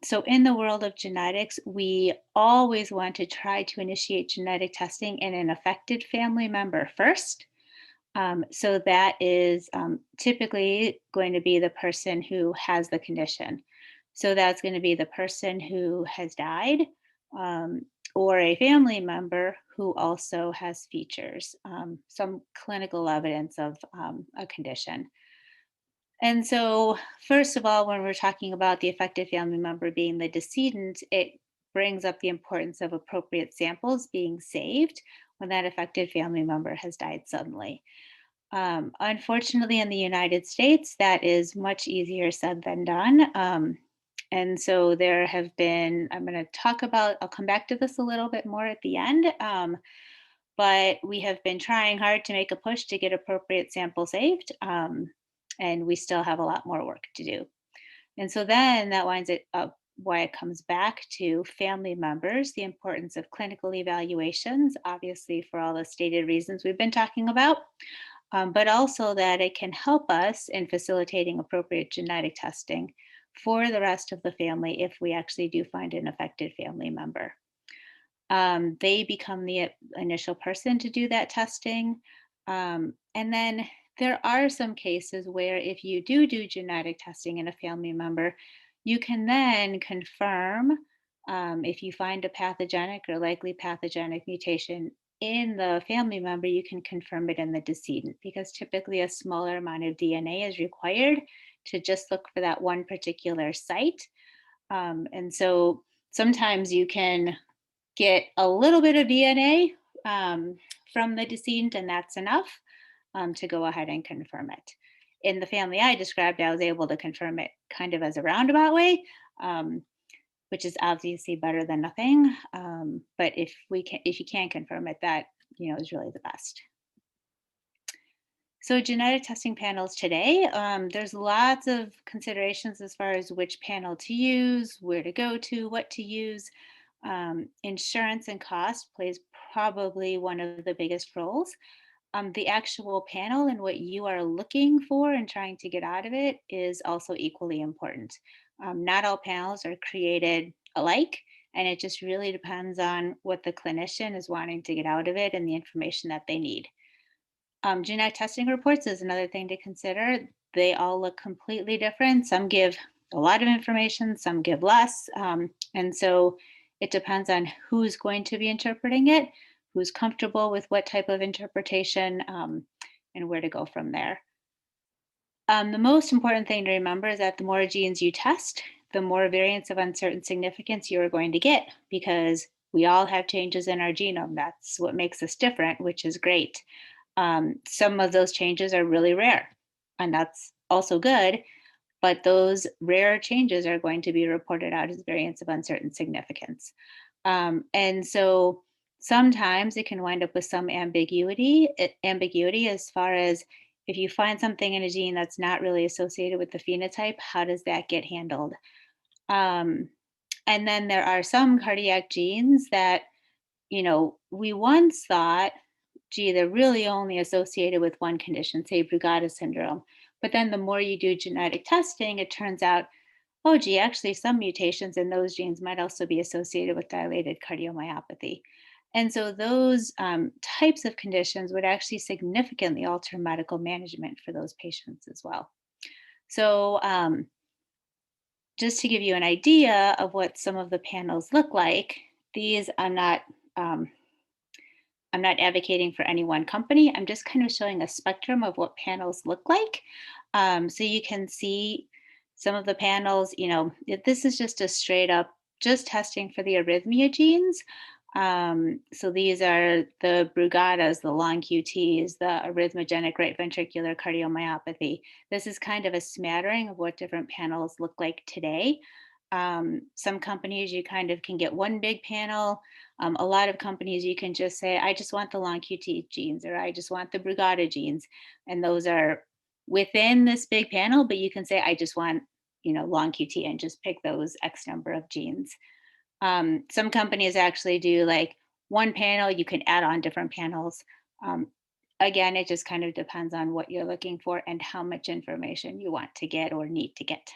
So in the world of genetics, we always want to try to initiate genetic testing in an affected family member first. So that is typically going to be the person who has the condition. So that's going to be the person who has died, um, or a family member who also has features, some clinical evidence of a condition. And so, first of all, when we're talking about the affected family member being the decedent, it brings up the importance of appropriate samples being saved when that affected family member has died suddenly. Unfortunately, in the United States, that is much easier said than done. And so there have been, I'm going to talk about, I'll come back to this a little bit more at the end. But we have been trying hard to make a push to get appropriate samples saved. And we still have a lot more work to do. And so then that winds it up why it comes back to family members, the importance of clinical evaluations, obviously for all the stated reasons we've been talking about, but also that it can help us in facilitating appropriate genetic testing for the rest of the family if we actually do find an affected family member. They become the initial person to do that testing. And then there are some cases where if you do genetic testing in a family member, you can then confirm if you find a pathogenic or likely pathogenic mutation in the family member, you can confirm it in the decedent because typically a smaller amount of DNA is required to just look for that one particular site. And so sometimes you can get a little bit of DNA from the decedent, and that's enough to go ahead and confirm it. In the family I described, I was able to confirm it kind of as a roundabout way, which is obviously better than nothing. But if you can confirm it, that is really the best. So genetic testing panels today, there's lots of considerations as far as which panel to use, where to go to, what to use. Insurance and cost plays probably one of the biggest roles. The actual panel and what you are looking for and trying to get out of it is also equally important. Not all panels are created alike, and it just really depends on what the clinician is wanting to get out of it and the information that they need. Genetic testing reports is another thing to consider. They all look completely different. Some give a lot of information, some give less. And so it depends on who's going to be interpreting it, who's comfortable with what type of interpretation, and where to go from there. The most important thing to remember is that the more genes you test, the more variants of uncertain significance you're going to get because we all have changes in our genome. That's what makes us different, which is great. Some of those changes are really rare, and that's also good. But those rare changes are going to be reported out as variants of uncertain significance. And so sometimes it can wind up with some ambiguity as far as if you find something in a gene that's not really associated with the phenotype, how does that get handled? And then there are some cardiac genes that, we once thought, gee, they're really only associated with one condition, say Brugada syndrome. But then the more you do genetic testing, it turns out, oh, gee, actually some mutations in those genes might also be associated with dilated cardiomyopathy. And so those types of conditions would actually significantly alter medical management for those patients as well. So just to give you an idea of what some of the panels look like, these I'm not I'm not advocating for any one company. I'm just kind of showing a spectrum of what panels look like. So you can see some of the panels, this is just a straight up, just testing for the arrhythmia genes. So these are the Brugadas, the long QTs, the arrhythmogenic right ventricular cardiomyopathy. This is kind of a smattering of what different panels look like today. Some companies you kind of can get one big panel. A lot of companies you can just say, I just want the long QT genes, or I just want the Brugada genes. And those are within this big panel, but you can say, I just want, long QT, and just pick those X number of genes. Some companies actually do like one panel, you can add on different panels. Again, it just kind of depends on what you're looking for and how much information you want to get or need to get.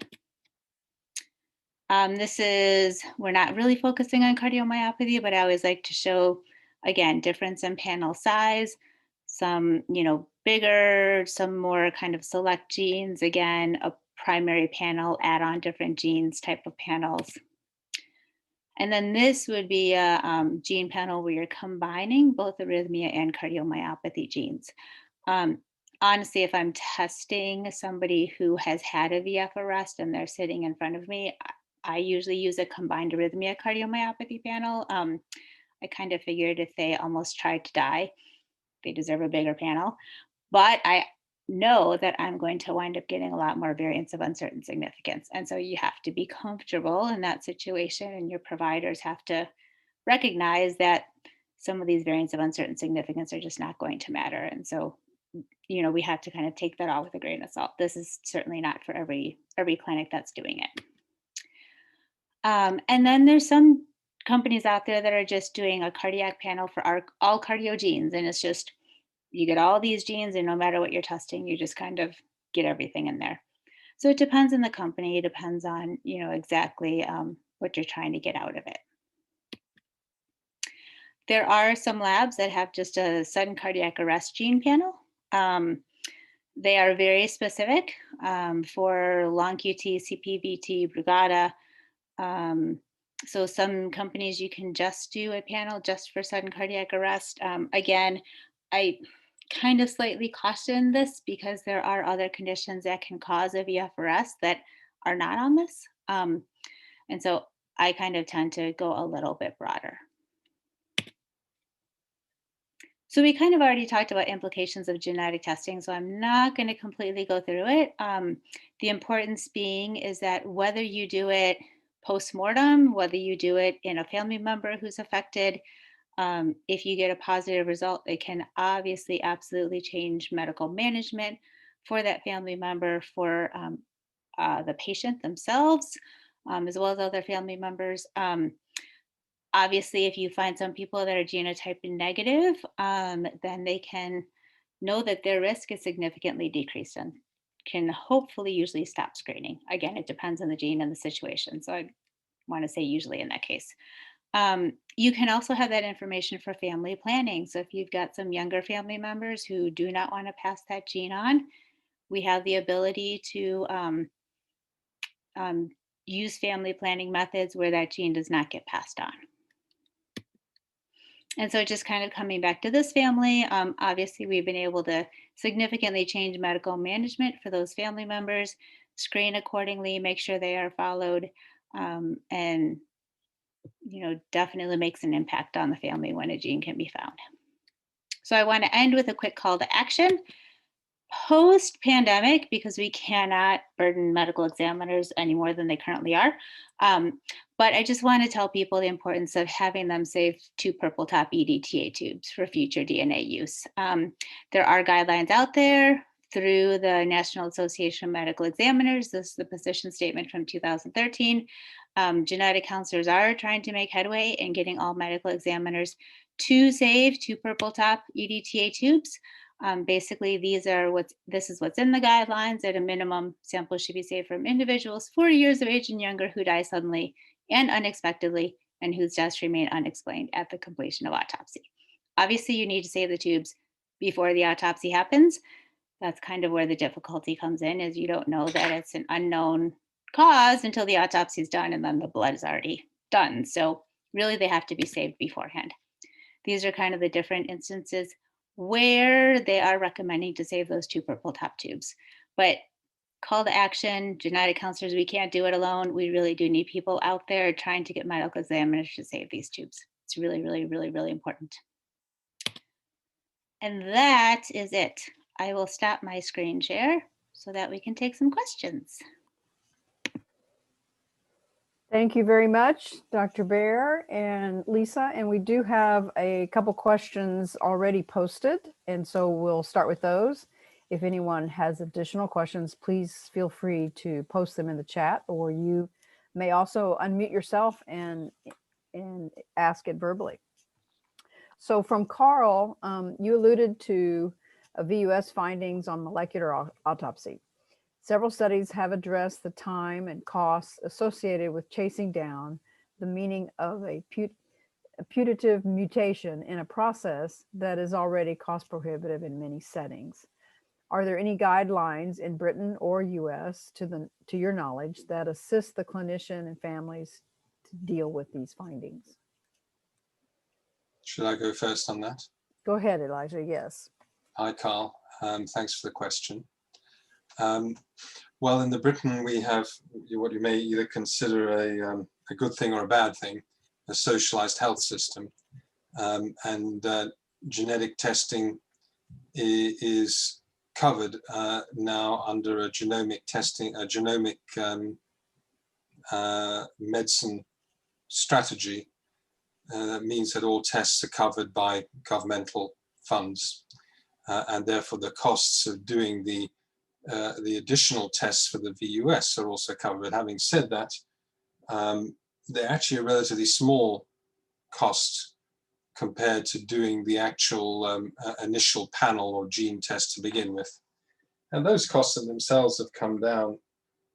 We're not really focusing on cardiomyopathy, but I always like to show, again, difference in panel size, some, bigger, some more kind of select genes, again, a primary panel, add on different genes type of panels. And then this would be a gene panel where you're combining both arrhythmia and cardiomyopathy genes. Honestly, if I'm testing somebody who has had a VF arrest and they're sitting in front of me, I usually use a combined arrhythmia cardiomyopathy panel. I kind of figured if they almost tried to die, they deserve a bigger panel. But I know that I'm going to wind up getting a lot more variants of uncertain significance. And so you have to be comfortable in that situation, and your providers have to recognize that some of these variants of uncertain significance are just not going to matter. And so, we have to kind of take that all with a grain of salt. This is certainly not for every clinic that's doing it. And then there's some companies out there that are just doing a cardiac panel for all cardio genes. And it's just, you get all these genes, and no matter what you're testing, you just kind of get everything in there. So it depends on the company. It depends on, exactly what you're trying to get out of it. There are some labs that have just a sudden cardiac arrest gene panel. They are very specific for long QT, CPVT, Brugada. So some companies you can just do a panel just for sudden cardiac arrest. Again, I kind of slightly caution this because there are other conditions that can cause a VF arrest that are not on this. And so I kind of tend to go a little bit broader. So we kind of already talked about implications of genetic testing, so I'm not going to completely go through it. The importance being is that whether you do it post-mortem, whether you do it in a family member who's affected, if you get a positive result, it can obviously absolutely change medical management for that family member, for the patient themselves, as well as other family members. Obviously, if you find some people that are genotype negative, then they can know that their risk is significantly decreased and can hopefully usually stop screening. Again, it depends on the gene and the situation. So I want to say usually in that case. You can also have that information for family planning. So if you've got some younger family members who do not want to pass that gene on, we have the ability to use family planning methods where that gene does not get passed on. And so just kind of coming back to this family, obviously we've been able to significantly change medical management for those family members, screen accordingly, make sure they are followed, and definitely makes an impact on the family when a gene can be found. So I want to end with a quick call to action. Post-pandemic, because we cannot burden medical examiners any more than they currently are. But I just want to tell people the importance of having them save 2 purple top EDTA tubes for future DNA use. There are guidelines out there through the National Association of Medical Examiners. This is the position statement from 2013. Genetic counselors are trying to make headway in getting all medical examiners to save 2 purple top EDTA tubes. Basically, this is what's in the guidelines. At a minimum, samples should be saved from individuals 40 years of age and younger who die suddenly and unexpectedly, and whose deaths remain unexplained at the completion of autopsy. Obviously, you need to save the tubes before the autopsy happens. That's kind of where the difficulty comes in, is you don't know that it's an unknown cause until the autopsy is done, and then the blood is already done. So really, they have to be saved beforehand. These are kind of the different instances where they are recommending to save those 2 purple top tubes. But call to action, genetic counselors, we can't do it alone. We really do need people out there trying to get medical examiners to save these tubes. It's really, really, really, really important. And that is it. I will stop my screen share so that we can take some questions. Thank you very much, Dr. Behr and Lisa. And we do have a couple questions already posted, and so we'll start with those. If anyone has additional questions, please feel free to post them in the chat, or you may also unmute yourself and ask it verbally. So from Carl, you alluded to VUS findings on molecular autopsy. Several studies have addressed the time and costs associated with chasing down the meaning of a putative mutation in a process that is already cost prohibitive in many settings. Are there any guidelines in Britain or US, to your knowledge, that assist the clinician and families to deal with these findings? Should I go first on that? Go ahead, Elijah. Yes. Hi, Carl. Thanks for the question. Well, in the Britain, we have what you may either consider a good thing or a bad thing, a socialized health system. And genetic testing is covered now under a genomic testing, a genomic medicine strategy. That means that all tests are covered by governmental funds, and therefore the costs of doing the additional tests for the VUS are also covered. Having said that, they're actually a relatively small cost compared to doing the actual initial panel or gene test to begin with. And those costs in themselves have come down.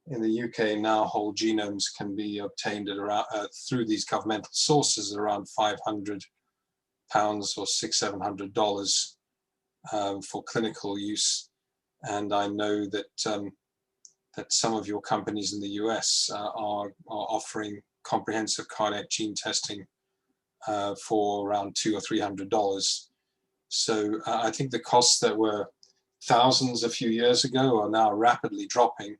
In the UK now, whole genomes can be obtained at around, through these governmental sources at around £500 or $600-700 for clinical use. And I know that that some of your companies in the US are offering comprehensive cardiac gene testing for around $200 or $300. So I think the costs that were thousands a few years ago are now rapidly dropping,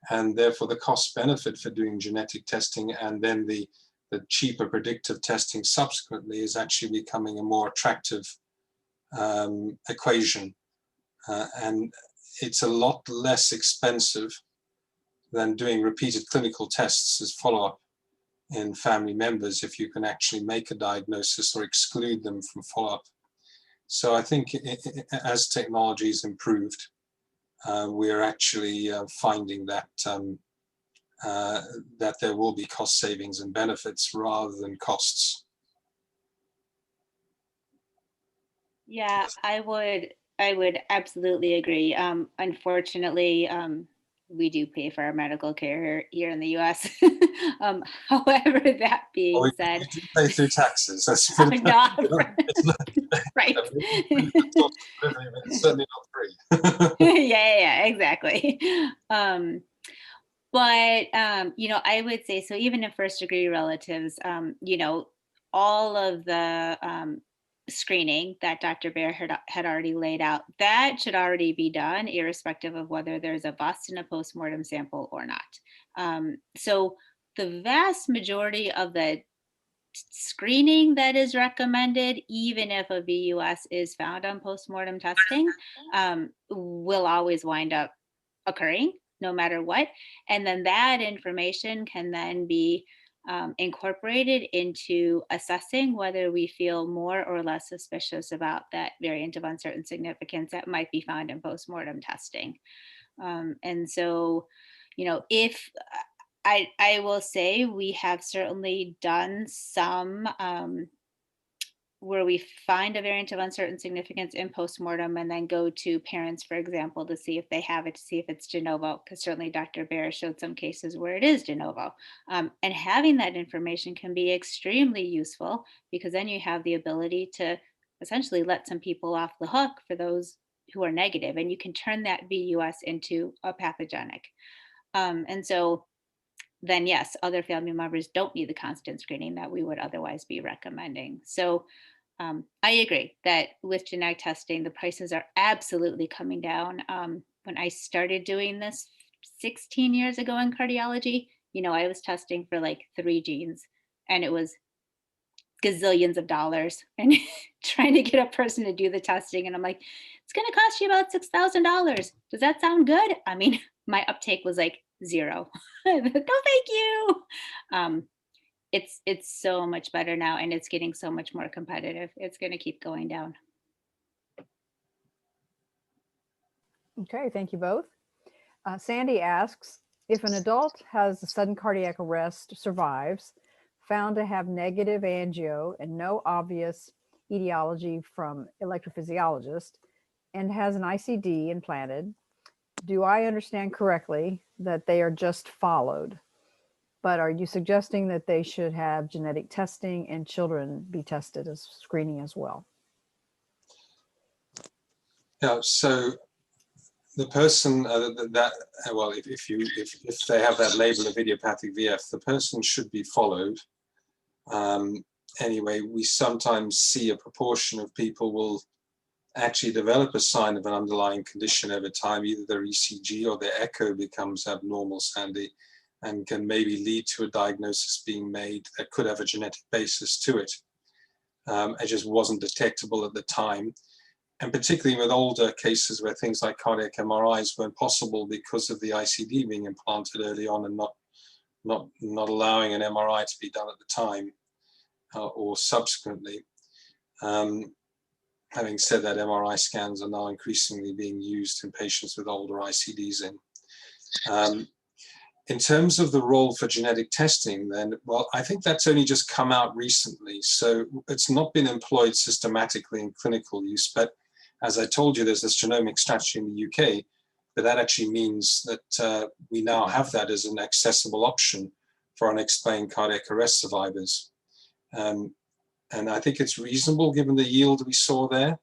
and therefore the cost benefit for doing genetic testing and then the cheaper predictive testing subsequently is actually becoming a more attractive equation. And it's a lot less expensive than doing repeated clinical tests as follow-up in family members if you can actually make a diagnosis or exclude them from follow-up. So I think as technology has improved, we're actually finding that that there will be cost savings and benefits rather than costs. Yeah, I would absolutely agree. Unfortunately, we do pay for our medical care here in the US. However, that being said, we do pay through taxes. That's not, right. It's certainly not free. yeah, exactly. But you know, I would say so. Even in first degree relatives, you know, all of the screening that Dr. Behr had already laid out, that should already be done, irrespective of whether there's a bust in a postmortem sample or not. So the vast majority of the screening that is recommended, even if a VUS is found on postmortem testing, will always wind up occurring no matter what. And then that information can then be incorporated into assessing whether we feel more or less suspicious about that variant of uncertain significance that might be found in postmortem testing. And so, you know, if I will say we have certainly done some where we find a variant of uncertain significance in postmortem and then go to parents, for example, to see if they have it, to see if it's de novo, because certainly Dr. Behr showed some cases where it is de novo. And having that information can be extremely useful, because then you have the ability to essentially let some people off the hook for those who are negative, and you can turn that VUS into a pathogenic. And so then yes, other family members don't need the constant screening that we would otherwise be recommending. So I agree that with genetic testing, the prices are absolutely coming down. When I started doing this 16 years ago in cardiology, I was testing for like 3 genes, and it was gazillions of dollars, and trying to get a person to do the testing. And I'm like, it's going to cost you about $6,000. Does that sound good? I mean, my uptake was like 0. No, thank you. Um, it's so much better now, and it's getting so much more competitive. It's going to keep going down. Okay, thank you both. Sandy asks, if an adult has a sudden cardiac arrest, survives, found to have negative angio and no obvious etiology from electrophysiologist, and has an ICD implanted, do I understand correctly that they are just followed? But are you suggesting that they should have genetic testing and children be tested as screening as well? Yeah, so the person if they have that label of idiopathic VF, the person should be followed. Anyway, we sometimes see a proportion of people will actually develop a sign of an underlying condition over time. Either their ECG or their echo becomes abnormal, Sandy, and can maybe lead to a diagnosis being made that could have a genetic basis to it. It just wasn't detectable at the time. And particularly with older cases where things like cardiac MRIs weren't possible because of the ICD being implanted early on and not allowing an MRI to be done at the time or subsequently. Having said that, MRI scans are now increasingly being used in patients with older ICDs in terms of the role for genetic testing, then, well, I think that's only just come out recently. So it's not been employed systematically in clinical use, but as I told you, there's this genomic strategy in the UK, but that actually means that we now have that as an accessible option for unexplained cardiac arrest survivors. And I think it's reasonable given the yield we saw there.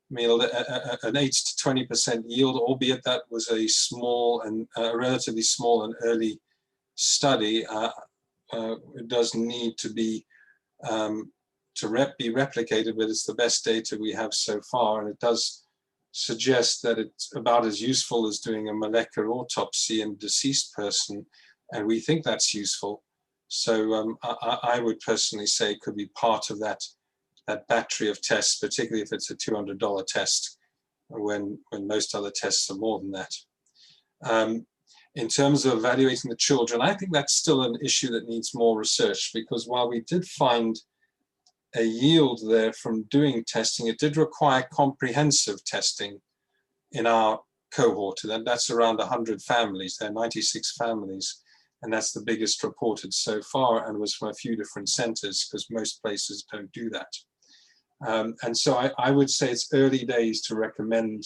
I mean, an 8 to 20% yield, albeit that was a small and relatively small and early study. It does need to be be replicated, but it's the best data we have so far, and it does suggest that it's about as useful as doing a molecular autopsy in a deceased person, and we think that's useful. So I would personally say it could be part of that battery of tests, particularly if it's a $200 test, when most other tests are more than that. In terms of evaluating the children, I think that's still an issue that needs more research, because while we did find a yield there from doing testing, it did require comprehensive testing in our cohort, and that's around 100 families. There are 96 families, and that's the biggest reported so far, and was from a few different centers, because most places don't do that. And so I would say it's early days to recommend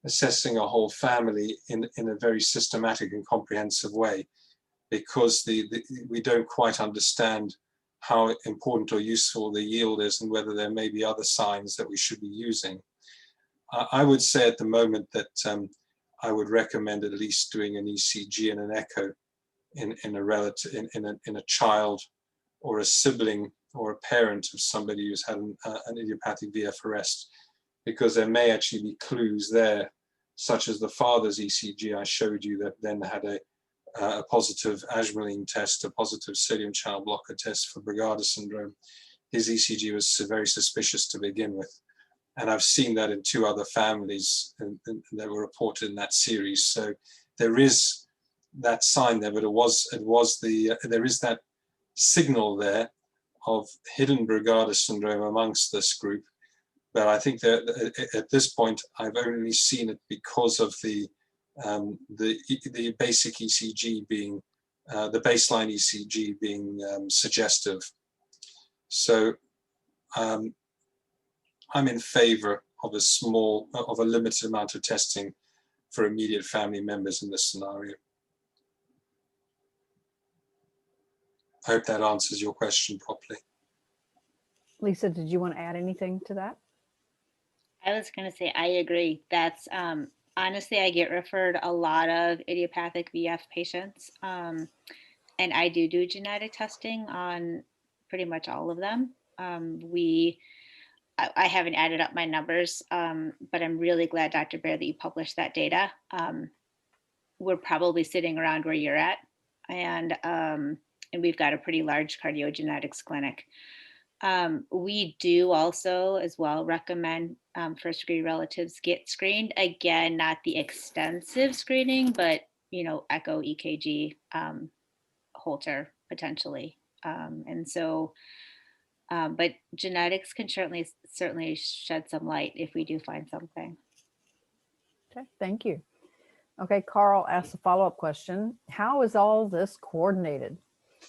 assessing a whole family in a very systematic and comprehensive way, because we don't quite understand how important or useful the yield is and whether there may be other signs that we should be using. I would say at the moment that I would recommend at least doing an ECG and an echo in a child or a sibling or a parent of somebody who's had an idiopathic VF arrest, because there may actually be clues there, such as the father's ECG I showed you that then had a positive Ajmaline test, a positive sodium channel blocker test for Brugada syndrome. His ECG was very suspicious to begin with. And I've seen that in 2 other families that were reported in that series. So there is that sign there, but there is that signal there of hidden Brugada syndrome amongst this group. But I think that at this point, I've only seen it because of the basic ECG being, the baseline ECG being suggestive. So I'm in favor of a limited amount of testing for immediate family members in this scenario. I hope that answers your question properly. Lisa, did you want to add anything to that? I was going to say, I agree. That's honestly, I get referred a lot of idiopathic VF patients, and I do genetic testing on pretty much all of them. I haven't added up my numbers, but I'm really glad, Dr. Behr, that you published that data. We're probably sitting around where you're at, and we've got a pretty large cardiogenetics clinic. We do also as well recommend first degree relatives get screened. Again, not the extensive screening, but echo, EKG, Holter potentially. And so, but genetics can certainly shed some light if we do find something. Okay, thank you. Okay, Carl asked a follow-up question. How is all this coordinated?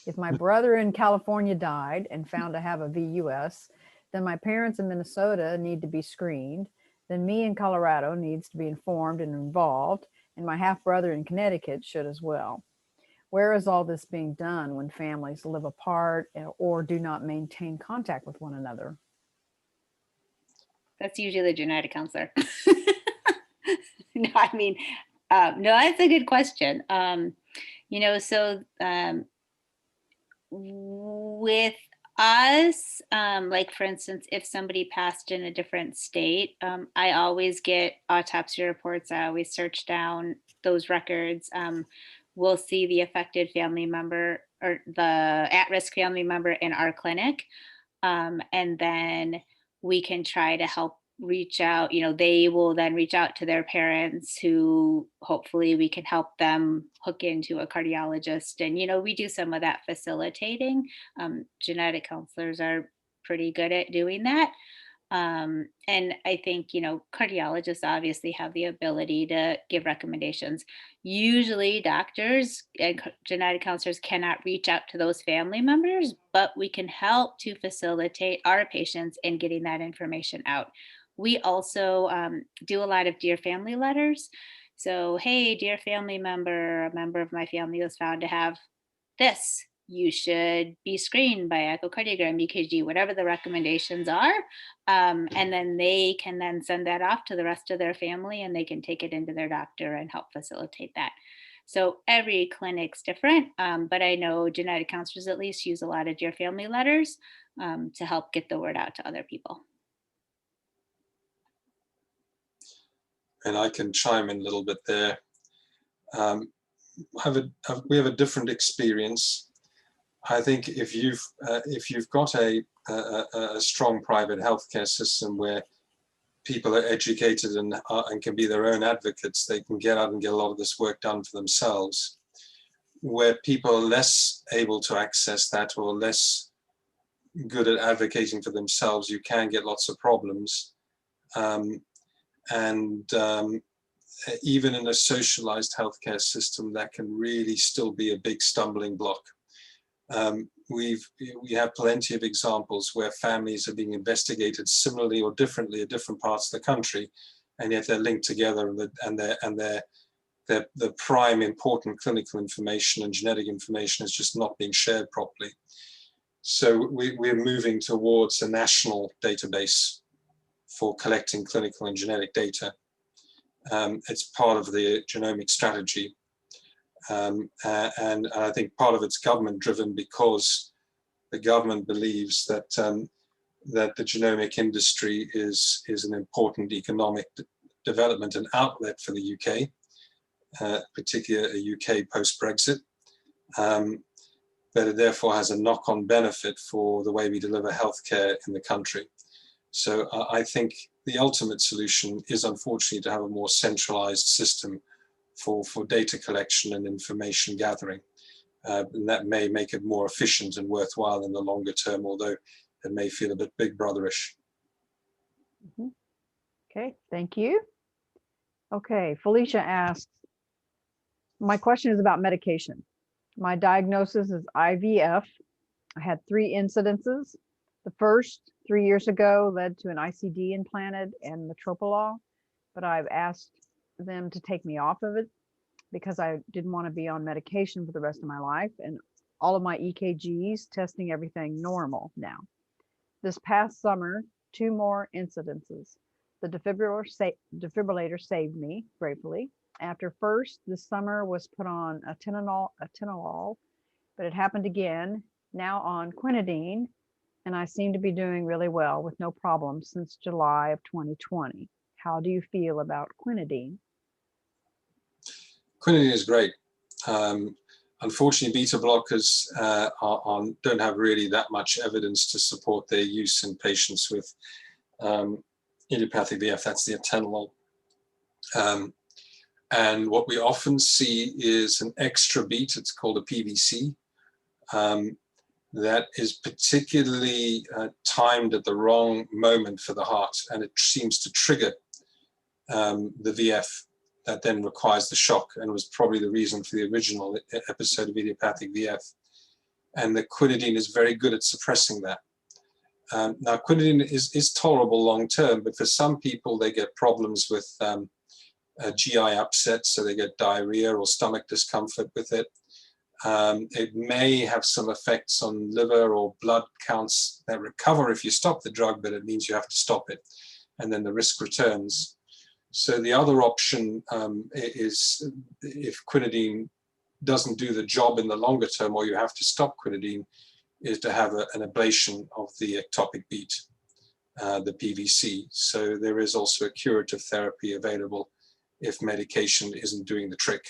If my brother in California died and found to have a VUS, then my parents in Minnesota need to be screened. Then me in Colorado needs to be informed and involved, and my half-brother in Connecticut should as well. Where is all this being done when families live apart or do not maintain contact with one another? That's usually the genetic counselor. No, I mean, no, that's a good question. With us, like for instance, if somebody passed in a different state, I always get autopsy reports. I always search down those records. We'll see the affected family member or the at-risk family member in our clinic. And then we can try to help reach out. They will then reach out to their parents, who hopefully we can help them hook into a cardiologist. And we do some of that facilitating. Genetic counselors are pretty good at doing that. And I think cardiologists obviously have the ability to give recommendations. Usually doctors and genetic counselors cannot reach out to those family members, but we can help to facilitate our patients in getting that information out. We also do a lot of dear family letters. So, hey, dear family member, a member of my family was found to have this. You should be screened by echocardiogram, EKG, whatever the recommendations are. And then they can then send that off to the rest of their family, and they can take it into their doctor and help facilitate that. So every clinic's different, but I know genetic counselors at least use a lot of dear family letters to help get the word out to other people. And I can chime in a little bit there. We have a different experience. I think if you've got a strong private healthcare system where people are educated and can be their own advocates, they can get out and get a lot of this work done for themselves. Where people are less able to access that or less good at advocating for themselves, you can get lots of problems. Even in a socialized healthcare system, that can really still be a big stumbling block. We have plenty of examples where families are being investigated similarly or differently at different parts of the country, and yet they're linked together, and the prime important clinical information and genetic information is just not being shared properly. So we're moving towards a national database for collecting clinical and genetic data. It's part of the genomic strategy. And I think part of it's government driven, because the government believes that that the genomic industry is an important economic development and outlet for the UK, particularly a UK post-Brexit, but it therefore has a knock-on benefit for the way we deliver healthcare in the country. So I think the ultimate solution is unfortunately to have a more centralized system for data collection and information gathering. And that may make it more efficient and worthwhile in the longer term, although it may feel a bit big brotherish. Mm-hmm. Okay, thank you. Okay, Felicia asks, my question is about medication. My diagnosis is IVF. I had 3 incidences. The first 3 years ago led to an ICD implanted and metoprolol, but I've asked them to take me off of it because I didn't want to be on medication for the rest of my life, and all of my EKGs testing everything normal now. This past summer, 2 more incidences. The defibrillator saved me, gratefully. After first, this summer was put on atenolol, but it happened again, now on quinidine and I seem to be doing really well with no problems since July of 2020. How do you feel about quinidine? Quinidine is great. Unfortunately, beta blockers don't have really that much evidence to support their use in patients with idiopathic VF. That's the atenolol. And what we often see is an extra beat. It's called a PVC. That is particularly timed at the wrong moment for the heart, and it seems to trigger the VF that then requires the shock, and was probably the reason for the original episode of idiopathic VF. And the quinidine is very good at suppressing that. Now, quinidine is tolerable long term, but for some people, they get problems with GI upset, so they get diarrhea or stomach discomfort with it. It may have some effects on liver or blood counts that recover if you stop the drug, but it means you have to stop it, and then the risk returns. So the other option is, if quinidine doesn't do the job in the longer term, or you have to stop quinidine, is to have an ablation of the ectopic beat, the PVC. So there is also a curative therapy available if medication isn't doing the trick.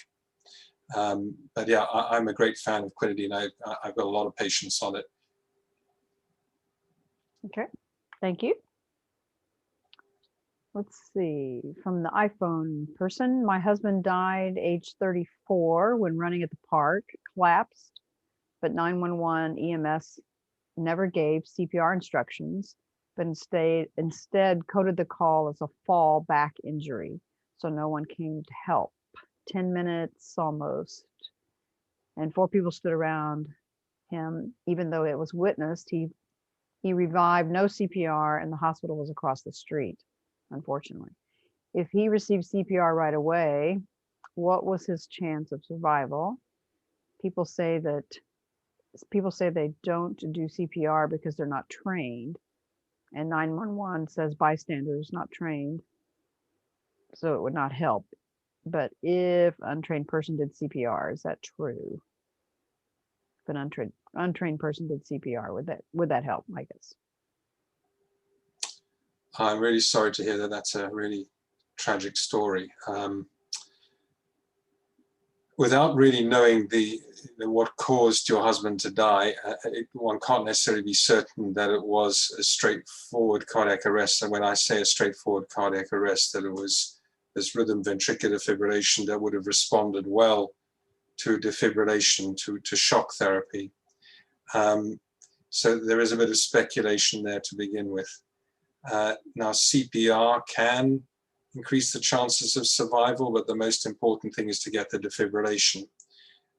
But yeah, I'm a great fan of quinidine. I've got a lot of patients on it. Okay, thank you. Let's see, from the iPhone person, my husband died age 34 when running at the park, collapsed, but 911 EMS never gave CPR instructions, but instead coded the call as a fall back injury, so no one came to help. 10 minutes almost, and 4 people stood around him, even though it was witnessed. He revived, no CPR, and the hospital was across the street, unfortunately. If he received CPR right away, what was his chance of survival? People say they don't do CPR because they're not trained, and 911 says bystanders not trained, so it would not help. But if an untrained person did CPR, is that true? If an untrained person did CPR, would that help, I guess? I'm really sorry to hear that. That's a really tragic story. Without really knowing what caused your husband to die, one can't necessarily be certain that it was a straightforward cardiac arrest. And when I say a straightforward cardiac arrest, that it was this rhythm ventricular fibrillation that would have responded well to defibrillation, to shock therapy. So there is a bit of speculation there to begin with. Now, CPR can increase the chances of survival, but the most important thing is to get the defibrillation.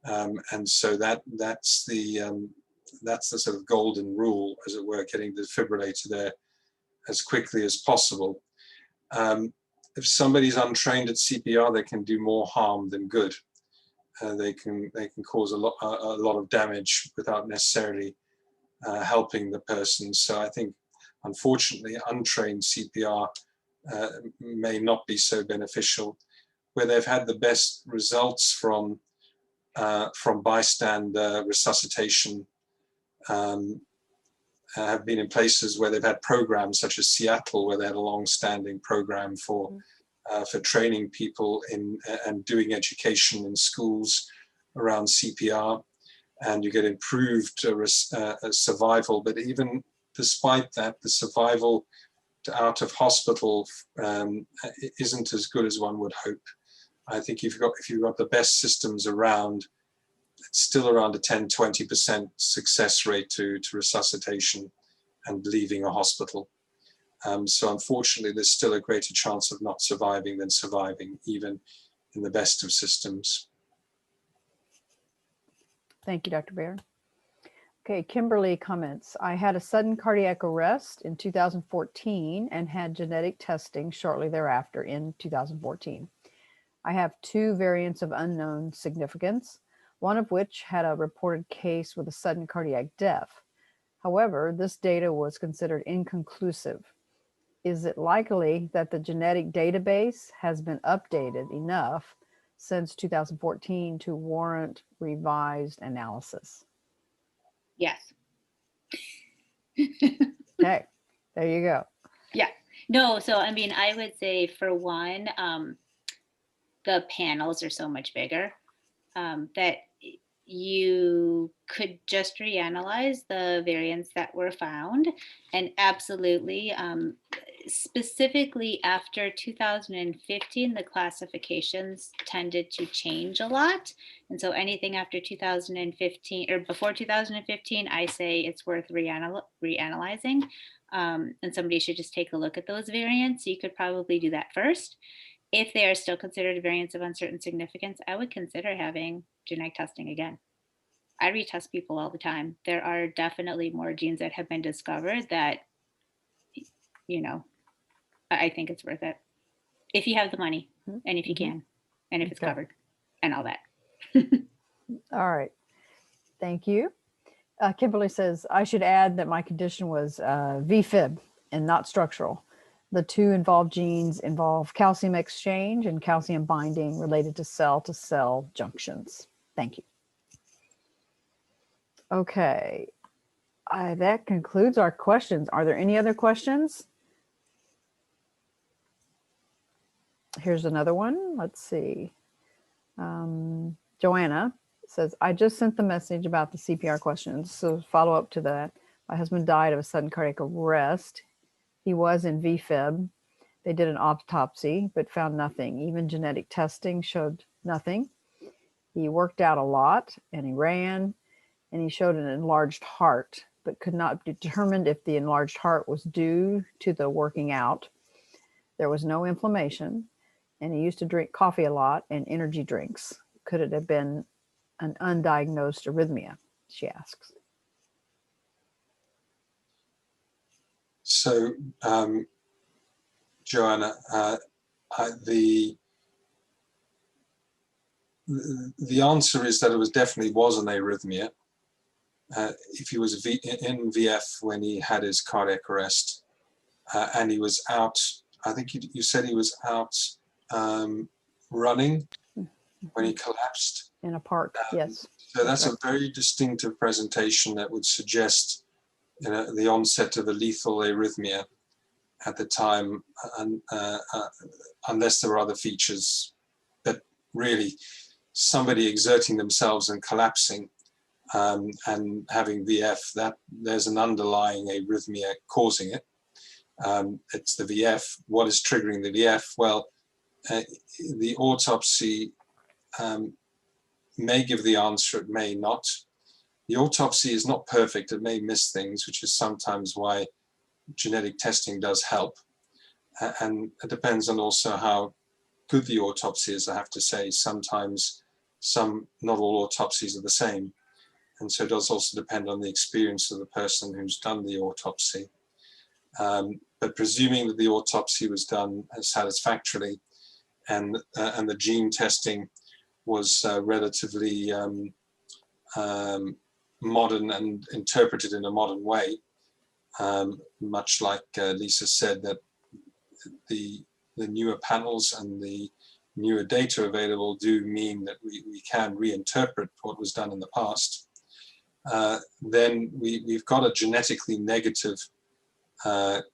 And so that's the sort of golden rule, as it were, getting the defibrillator there as quickly as possible. If somebody's untrained at CPR, they can do more harm than good. They can cause a lot of damage without necessarily helping the person. So I think, unfortunately, untrained CPR may not be so beneficial. Where they've had the best results from bystander resuscitation have been in places where they've had programs such as Seattle, where they had a long-standing program for training people and doing education in schools around CPR, and you get improved survival. But even despite that, the survival out of hospital isn't as good as one would hope. I think if you've got the best systems around, it's still around a 10-20% success rate to resuscitation and leaving a hospital. So unfortunately, there's still a greater chance of not surviving than surviving, even in the best of systems. Thank you, Dr. Behr. Okay, Kimberly comments, I had a sudden cardiac arrest in 2014 and had genetic testing shortly thereafter in 2014. I have 2 variants of unknown significance, one of which had a reported case with a sudden cardiac death. However, this data was considered inconclusive. Is it likely that the genetic database has been updated enough since 2014 to warrant revised analysis? Yes. Okay, there you go. Yeah. No, so I mean, I would say for one, the panels are so much bigger that you could just reanalyze the variants that were found. And absolutely, specifically after 2015, the classifications tended to change a lot. And so anything after 2015 or before 2015, I say it's worth reanalyzing. And somebody should just take a look at those variants. You could probably do that first. If they are still considered variants of uncertain significance, I would consider having genetic testing again. I retest people all the time. There are definitely more genes that have been discovered that, you know, I think it's worth it. If you have the money and if you can, and if it's covered and all that. All right. Thank you. Kimberly says, I should add that my condition was VFib and not structural. The two involved genes involve calcium exchange and calcium binding related to cell junctions. Thank you. Okay. That concludes our questions. Are there any other questions? Here's another one. Let's see. Joanna says, I just sent the message about the CPR questions. So follow up to that. My husband died of a sudden cardiac arrest. He was in VFib. They did an autopsy, but found nothing. Even genetic testing showed nothing. He worked out a lot and he ran and he showed an enlarged heart, but could not be determined if the enlarged heart was due to the working out. There was no inflammation and he used to drink coffee a lot and energy drinks. Could it have been an undiagnosed arrhythmia? She asks. So, Joanna, the answer is that it definitely was an arrhythmia. If he was in VF when he had his cardiac arrest, and he was out, I think you said he was out running when he collapsed. In a park, yes. So that's a very distinctive presentation that would suggest the onset of a lethal arrhythmia at the time, unless there were other features. But really, somebody exerting themselves and collapsing and having VF, that there's an underlying arrhythmia causing it. It's the VF. What is triggering the VF? Well, the autopsy may give the answer, it may not. The autopsy is not perfect. It may miss things, which is sometimes why genetic testing does help. And it depends on also how good the autopsy is, I have to say. Sometimes not all autopsies are the same. And so it does also depend on the experience of the person who's done the autopsy. But presuming that the autopsy was done satisfactorily and the gene testing was relatively modern and interpreted in a modern way, much like Lisa said, that the newer panels and the newer data available do mean that we can reinterpret what was done in the past. Then we've got a genetically negative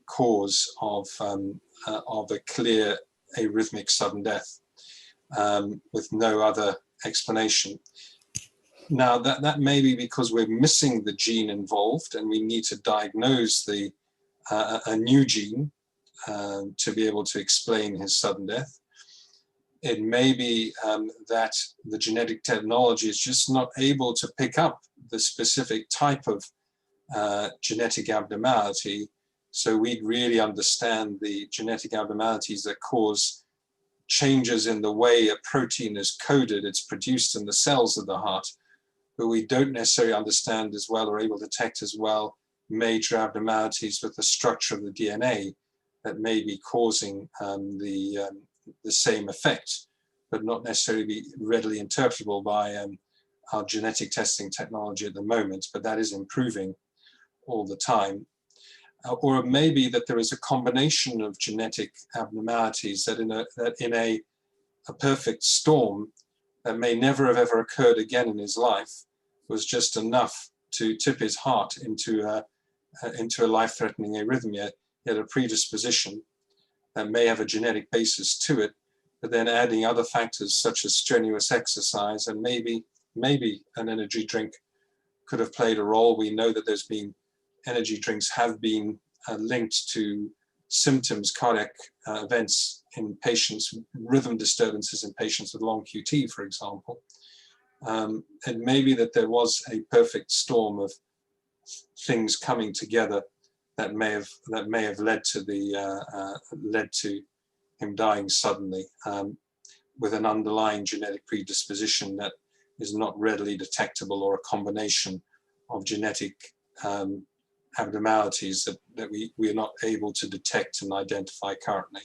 cause of a clear arrhythmic sudden death with no other explanation. Now that may be because we're missing the gene involved and we need to diagnose a new gene to be able to explain his sudden death. It may be that the genetic technology is just not able to pick up the specific type of genetic abnormality, so we'd really understand the genetic abnormalities that cause changes in the way a protein is coded, it's produced in the cells of the heart, but we don't necessarily understand as well or able to detect as well major abnormalities with the structure of the DNA that may be causing the same effect, but not necessarily be readily interpretable by our genetic testing technology at the moment, but that is improving all the time. Or it may be that there is a combination of genetic abnormalities that in a perfect storm that may never have ever occurred again in his life was just enough to tip his heart into into a life-threatening arrhythmia, he had a predisposition that may have a genetic basis to it, but then adding other factors such as strenuous exercise and maybe an energy drink could have played a role. We know that there's been energy drinks have been linked to symptoms, cardiac events in patients, rhythm disturbances in patients with long QT, for example. And maybe that there was a perfect storm of things coming together that may have led to him dying suddenly, with an underlying genetic predisposition that is not readily detectable, or a combination of genetic abnormalities that we are not able to detect and identify currently.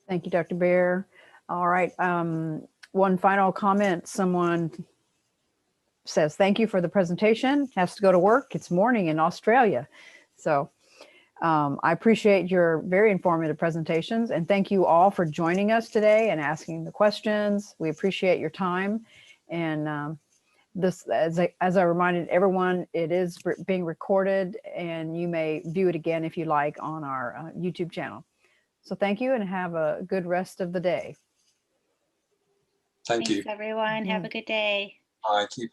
Thank you, Dr. Behr. All right, one final comment. Someone says, thank you for the presentation. Has to go to work. It's morning in Australia. So I appreciate your very informative presentations, and thank you all for joining us today and asking the questions. We appreciate your time. And this, as I reminded everyone, it is being recorded, and you may view it again if you like on our YouTube channel. So thank you, and have a good rest of the day. Thank you. Thanks, everyone. Have a good day. Bye. Keep